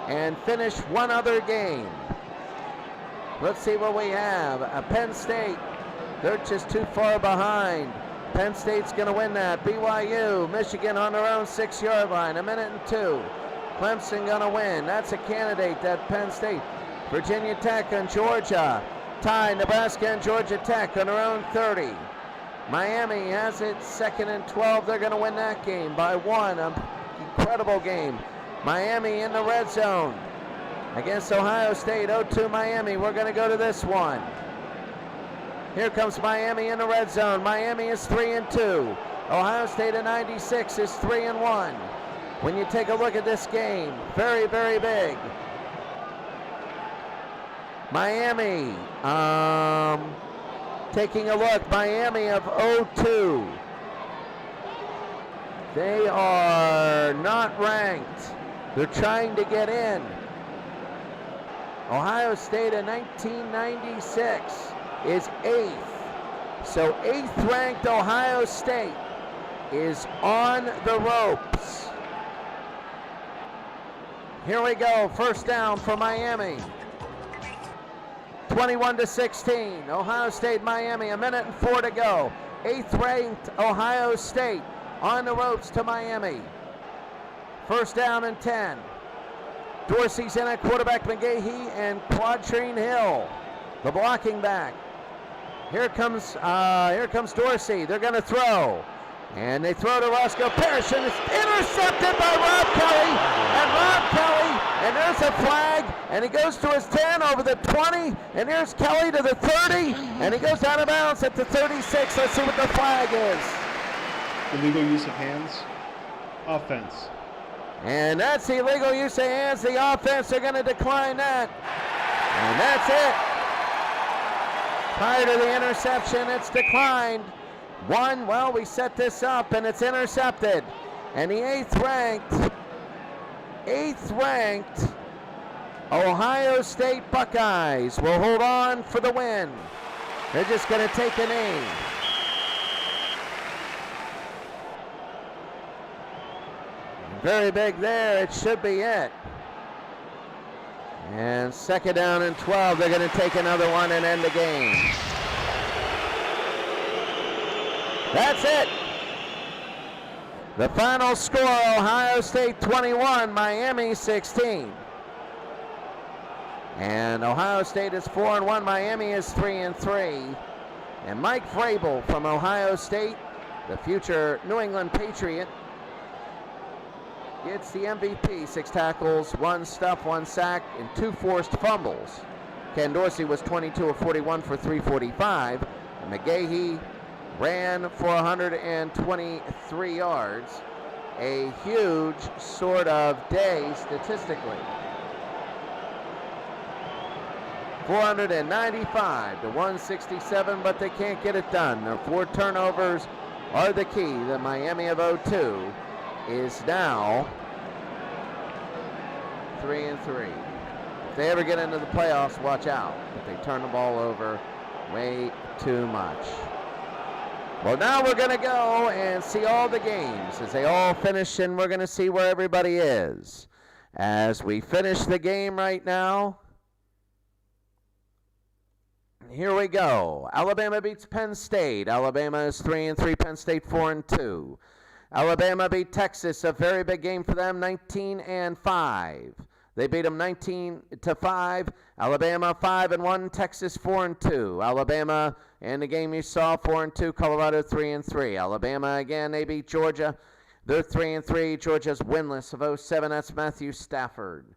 and finish one other game. Let's see what we have. Penn State, they're just too far behind. Penn State's going to win that. BYU, Michigan on their own 6-yard line, 1:02. Clemson going to win. That's a candidate, that Penn State. Virginia Tech and Georgia tie. Nebraska and Georgia Tech on their own 30. Miami has it 2nd and 12. They're going to win that game by 1. An incredible game. Miami in the red zone against Ohio State. 0-2 Miami. We're going to go to this one. Here comes Miami in the red zone. Miami is 3-2. Ohio State at 96 is 3-1. When you take a look at this game, very, very big. Miami, taking a look, Miami of 0-2. They are not ranked. They're trying to get in. Ohio State in 1996 is 8th. So 8th ranked Ohio State is on the ropes. Here we go, first down for Miami. 21-16, Ohio State, Miami, 1:04 to go. 8th ranked Ohio State on the ropes to Miami. First down and 10. Dorsey's in at quarterback, McGahee and Quadrine Hill, the blocking back. Here comes Dorsey. They're going to throw. And they throw to Roscoe Parrish, and it's intercepted by Rob Kelly. And there's a flag, and he goes to his 10 over the 20, and here's Kelly to the 30, and he goes out of bounds at the 36. Let's see what the flag is. Illegal use of hands. Offense. And that's illegal use of hands. The offense, they're going to decline that. And that's it. Prior to the interception, it's declined. We set this up, and it's intercepted. And the 8th ranked Ohio State Buckeyes will hold on for the win. They're just going to take a knee. Very big there. It should be it. And 2nd down and 12. They're going to take another one and end the game. That's it. The final score, Ohio State 21, Miami 16. And Ohio State is 4-1, Miami is 3-3. And Mike Vrabel from Ohio State, the future New England Patriot, gets the MVP. 6 tackles, 1 stuff, 1 sack, and 2 forced fumbles. Ken Dorsey was 22 of 41 for 345. And McGahee ran for 123 yards. A huge sort of day statistically. 495 to 167, but they can't get it done. Their 4 turnovers are the key. The Miami of 0-2 is now 3-3. If they ever get into the playoffs, watch out. But they turn the ball over way too much. Well, now we're going to go and see all the games as they all finish, and we're going to see where everybody is. As we finish the game right now, here we go. Alabama beats Penn State. Alabama is 3-3, Penn State 4-2. Alabama beat Texas, a very big game for them, 19-5. They beat them 19-5. Alabama 5-1, Texas 4-2. Alabama in the game you saw 4-2. Colorado 3-3. Alabama again, they beat Georgia. They're 3-3. Georgia's winless of 07. That's Matthew Stafford.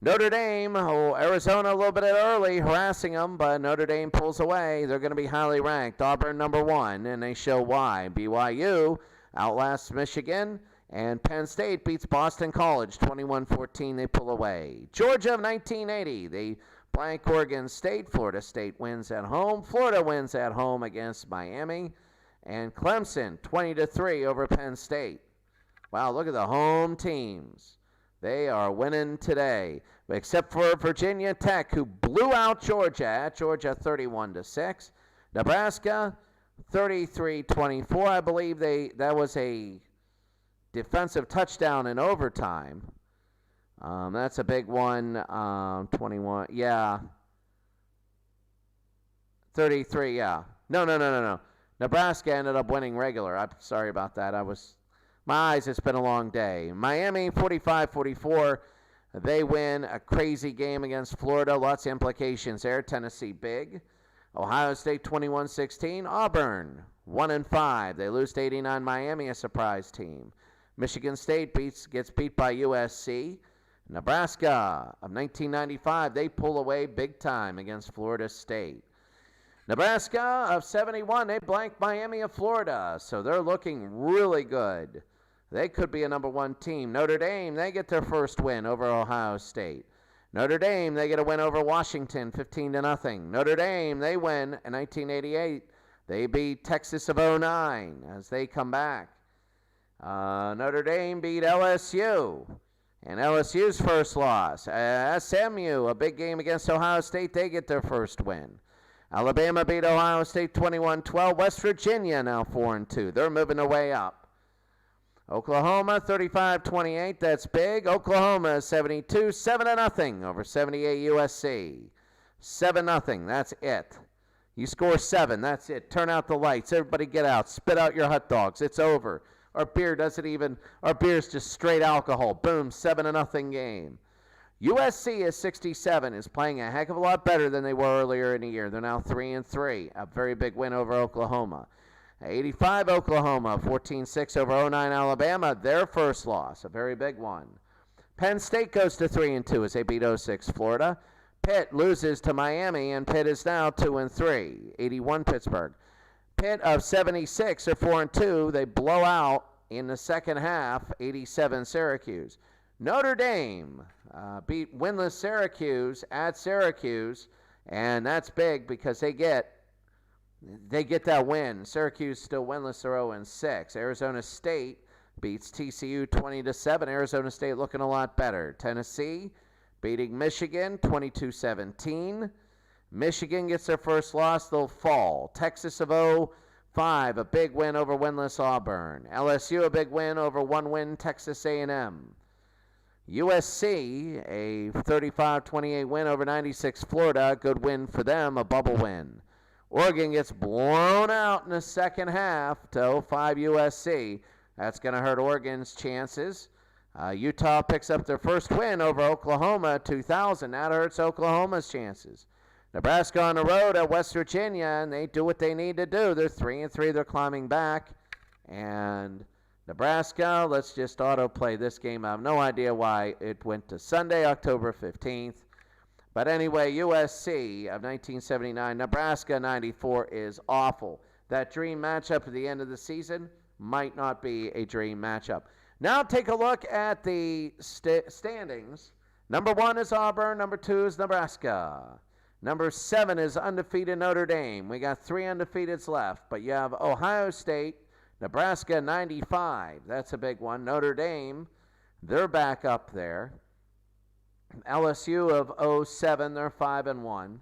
Notre Dame, Arizona a little bit early, harassing them, but Notre Dame pulls away. They're going to be highly ranked. Auburn number 1, and they show why. BYU outlasts Michigan. And Penn State beats Boston College 21-14. They pull away. Georgia of 1980. They blank Oregon State. Florida State wins at home. Florida wins at home against Miami. And Clemson 20-3 over Penn State. Wow, look at the home teams. They are winning today. except for Virginia Tech, who blew out Georgia at Georgia 31-6. Nebraska 33-24. I believe that was a defensive touchdown in overtime. That's a big one. 21. Yeah. 33. Yeah. No. Nebraska ended up winning regular. I'm sorry about that. My eyes, it's been a long day. Miami 45-44. They win a crazy game against Florida. Lots of implications there. Tennessee big. Ohio State 21-16. Auburn 1-5. They lose to 89 Miami, a surprise team. Michigan State gets beat by USC. Nebraska of 1995, they pull away big time against Florida State. Nebraska of 71, they blanked Miami of Florida, so they're looking really good. They could be a number one team. Notre Dame, they get their first win over Ohio State. Notre Dame, they get a win over Washington, 15-0. Notre Dame, they win in 1988. They beat Texas of 09 as they come back. Notre Dame beat LSU, and LSU's first loss. SMU, a big game against Ohio State, they get their first win. Alabama beat Ohio State 21-12. West Virginia now 4-2. They're moving their way up. Oklahoma 35-28. That's big. Oklahoma 72, 7-0 over 78 USC. 7-0. That's it. You score 7. That's it. Turn out the lights. Everybody get out. Spit out your hot dogs. It's over. Our beer's just straight alcohol. Boom, 7-0 game. USC is 67, is playing a heck of a lot better than they were earlier in the year. They're now 3-3. A very big win over Oklahoma. 85 Oklahoma, 14-6 over 09 Alabama. Their first loss, a very big one. Penn State goes to 3-2 as they beat 06 Florida. Pitt loses to Miami, and Pitt is now 2-3. 81 Pittsburgh. Pitt of 76 are 4-2. They blow out in the second half, 87 Syracuse. Notre Dame beat winless Syracuse at Syracuse, and that's big because they get that win. Syracuse still winless, they're 0-6. Arizona State beats TCU 20-7. Arizona State looking a lot better. Tennessee beating Michigan 22-17. Michigan gets their first loss, they'll fall. Texas of 05, a big win over winless Auburn. LSU, a big win over one-win Texas A&M. USC, a 35-28 win over 96 Florida. Good win for them, a bubble win. Oregon gets blown out in the second half to 05 USC. That's going to hurt Oregon's chances. Utah picks up their first win over Oklahoma 2000. That hurts Oklahoma's chances. Nebraska on the road at West Virginia, and they do what they need to do. They're 3-3. They're climbing back. And Nebraska, let's just autoplay this game. I have no idea why it went to Sunday, October 15th. But anyway, USC of 1979, Nebraska 94 is awful. That dream matchup at the end of the season might not be a dream matchup. Now take a look at the standings. Number 1 is Auburn. Number 2 is Nebraska. Number 7 is undefeated Notre Dame. We got 3 undefeateds left, but you have Ohio State, Nebraska 95. That's a big one. Notre Dame, they're back up there. LSU of 07, they're 5-1.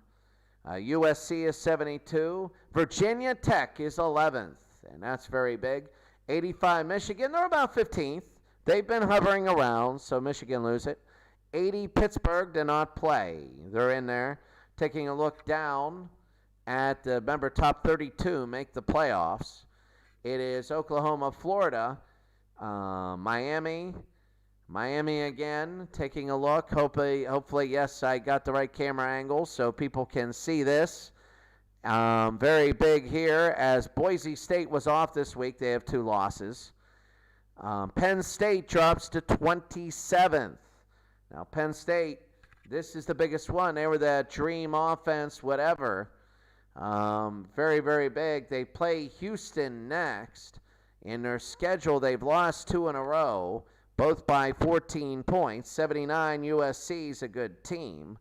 USC is 72. Virginia Tech is 11th, and that's very big. 85 Michigan, they're about 15th. They've been hovering around, so Michigan lose it. 80 Pittsburgh did not play. They're in there. Taking a look down at the top 32 make the playoffs. It is Oklahoma, Florida, Miami again. Taking a look. Hopefully, yes, I got the right camera angle so people can see this. Very big here as Boise State was off this week. They have 2 losses. Penn State drops to 27th. Now, Penn State, this is the biggest one. They were the dream offense, whatever. Very, very big. They play Houston next. In their schedule, they've lost 2 in a row, both by 14 points. 79 USC is a good team.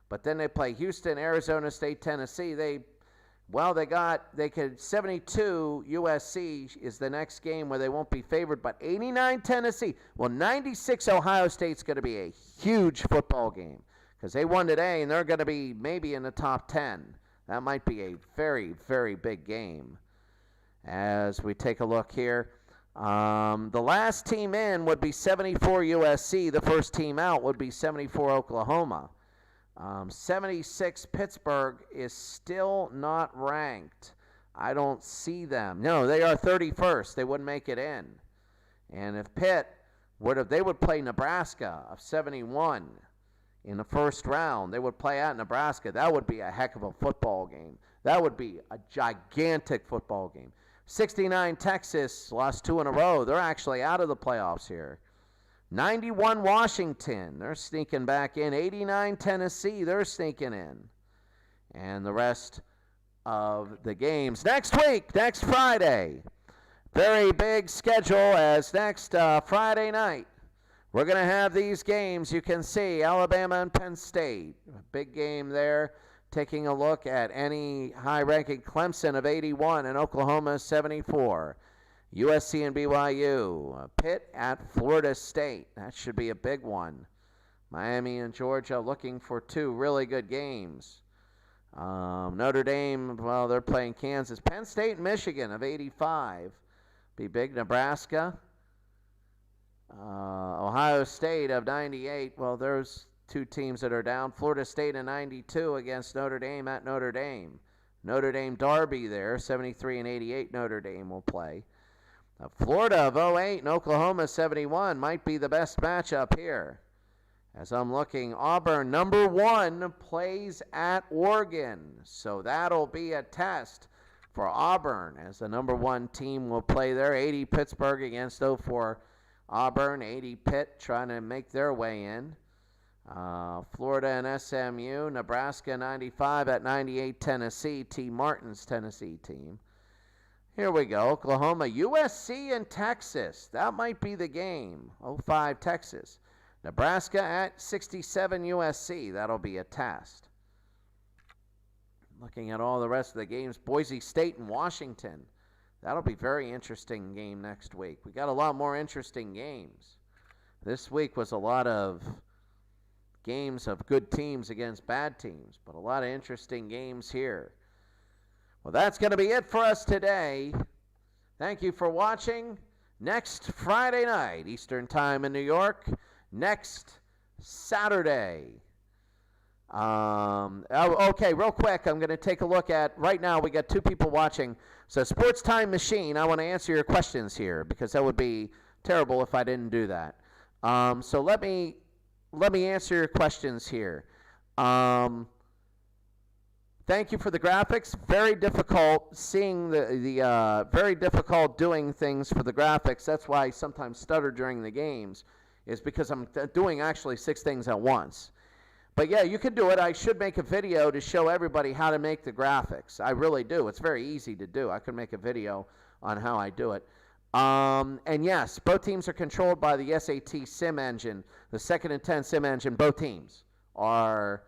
But then they play Houston, Arizona State, Tennessee. 72 USC is the next game where they won't be favored, but 89 Tennessee. Well, 96 Ohio State's going to be a huge football game. because they won today, and they're going to be maybe in the top 10. That might be a very, very big game. As we take a look here, the last team in would be 74 USC. The first team out would be 74 Oklahoma. 76 Pittsburgh is still not ranked. I don't see them. No, they are 31st. They wouldn't make it in. And if Pitt they would play Nebraska of 71 in the first round. They would play at Nebraska. That would be a heck of a football game. That would be a gigantic football game. 69 Texas lost 2 in a row. They're actually out of the playoffs here. 91 Washington, they're sneaking back in. 89 Tennessee, they're sneaking in. And the rest of the games next week, next Friday. Very big schedule, as next Friday night we're going to have these games. You can see Alabama and Penn State. A big game there. Taking a look at any high-ranking Clemson of 81 and Oklahoma 74. USC and BYU. Pitt at Florida State. That should be a big one. Miami and Georgia looking for 2 really good games. Notre Dame, well, they're playing Kansas. Penn State and Michigan of 85. Be big. Nebraska. Ohio State of 98. Well, there's 2 teams that are down. Florida State in 92 against Notre Dame at Notre Dame. Notre Dame Derby there. 73 and 88 Notre Dame will play. Florida of 08 and Oklahoma 71 might be the best matchup here. As I'm looking, Auburn, number 1, plays at Oregon. So that'll be a test for Auburn, as the number 1 team will play there. 80 Pittsburgh against 04 Auburn. 80 Pitt trying to make their way in. Florida and SMU. Nebraska 95 at 98 Tennessee. T. Martin's Tennessee team. Here we go. Oklahoma, USC and Texas. That might be the game. 05 Texas. Nebraska at 67 USC. That'll be a test. Looking at all the rest of the games, Boise State and Washington. That'll be a very interesting game next week. We got a lot more interesting games. This week was a lot of games of good teams against bad teams, but a lot of interesting games here. Well, that's going to be it for us today. Thank you for watching. Next Friday night, Eastern Time in New York. Next Saturday. Okay, real quick, I'm going to take a look at, right now we got 2 people watching. So Sports Time Machine, I want to answer your questions here, because that would be terrible if I didn't do that. So let me answer your questions here. Thank you for the graphics. Very difficult seeing very difficult doing things for the graphics. That's why I sometimes stutter during the games, is because I'm doing actually 6 things at once. But yeah, you can do it. I should make a video to show everybody how to make the graphics. I really do. It's very easy to do. I could make a video on how I do it. And yes, both teams are controlled by the SAT sim engine, the 2nd and 10 sim engine. Both teams are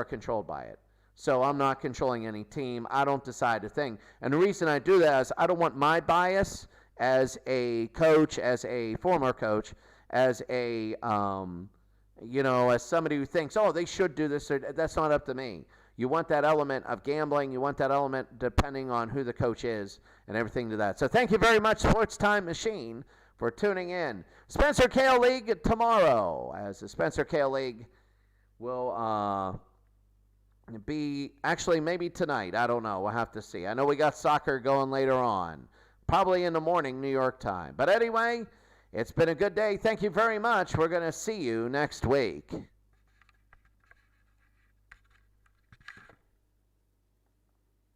controlled by it. So I'm not controlling any team. I don't decide a thing. And the reason I do that is I don't want my bias as a coach, as a former coach, as a as somebody who thinks, oh, they should do this. That's not up to me. You want that element of gambling. You want that element depending on who the coach is and everything to that. So thank you very much, Sports Time Machine, for tuning in. Spencer Kale League tomorrow, as the Spencer Kale League will be, actually maybe tonight. I don't know. We'll have to see. I know we got soccer going later on, probably in the morning, New York time. But anyway, it's been a good day. Thank you very much. We're going to see you next week.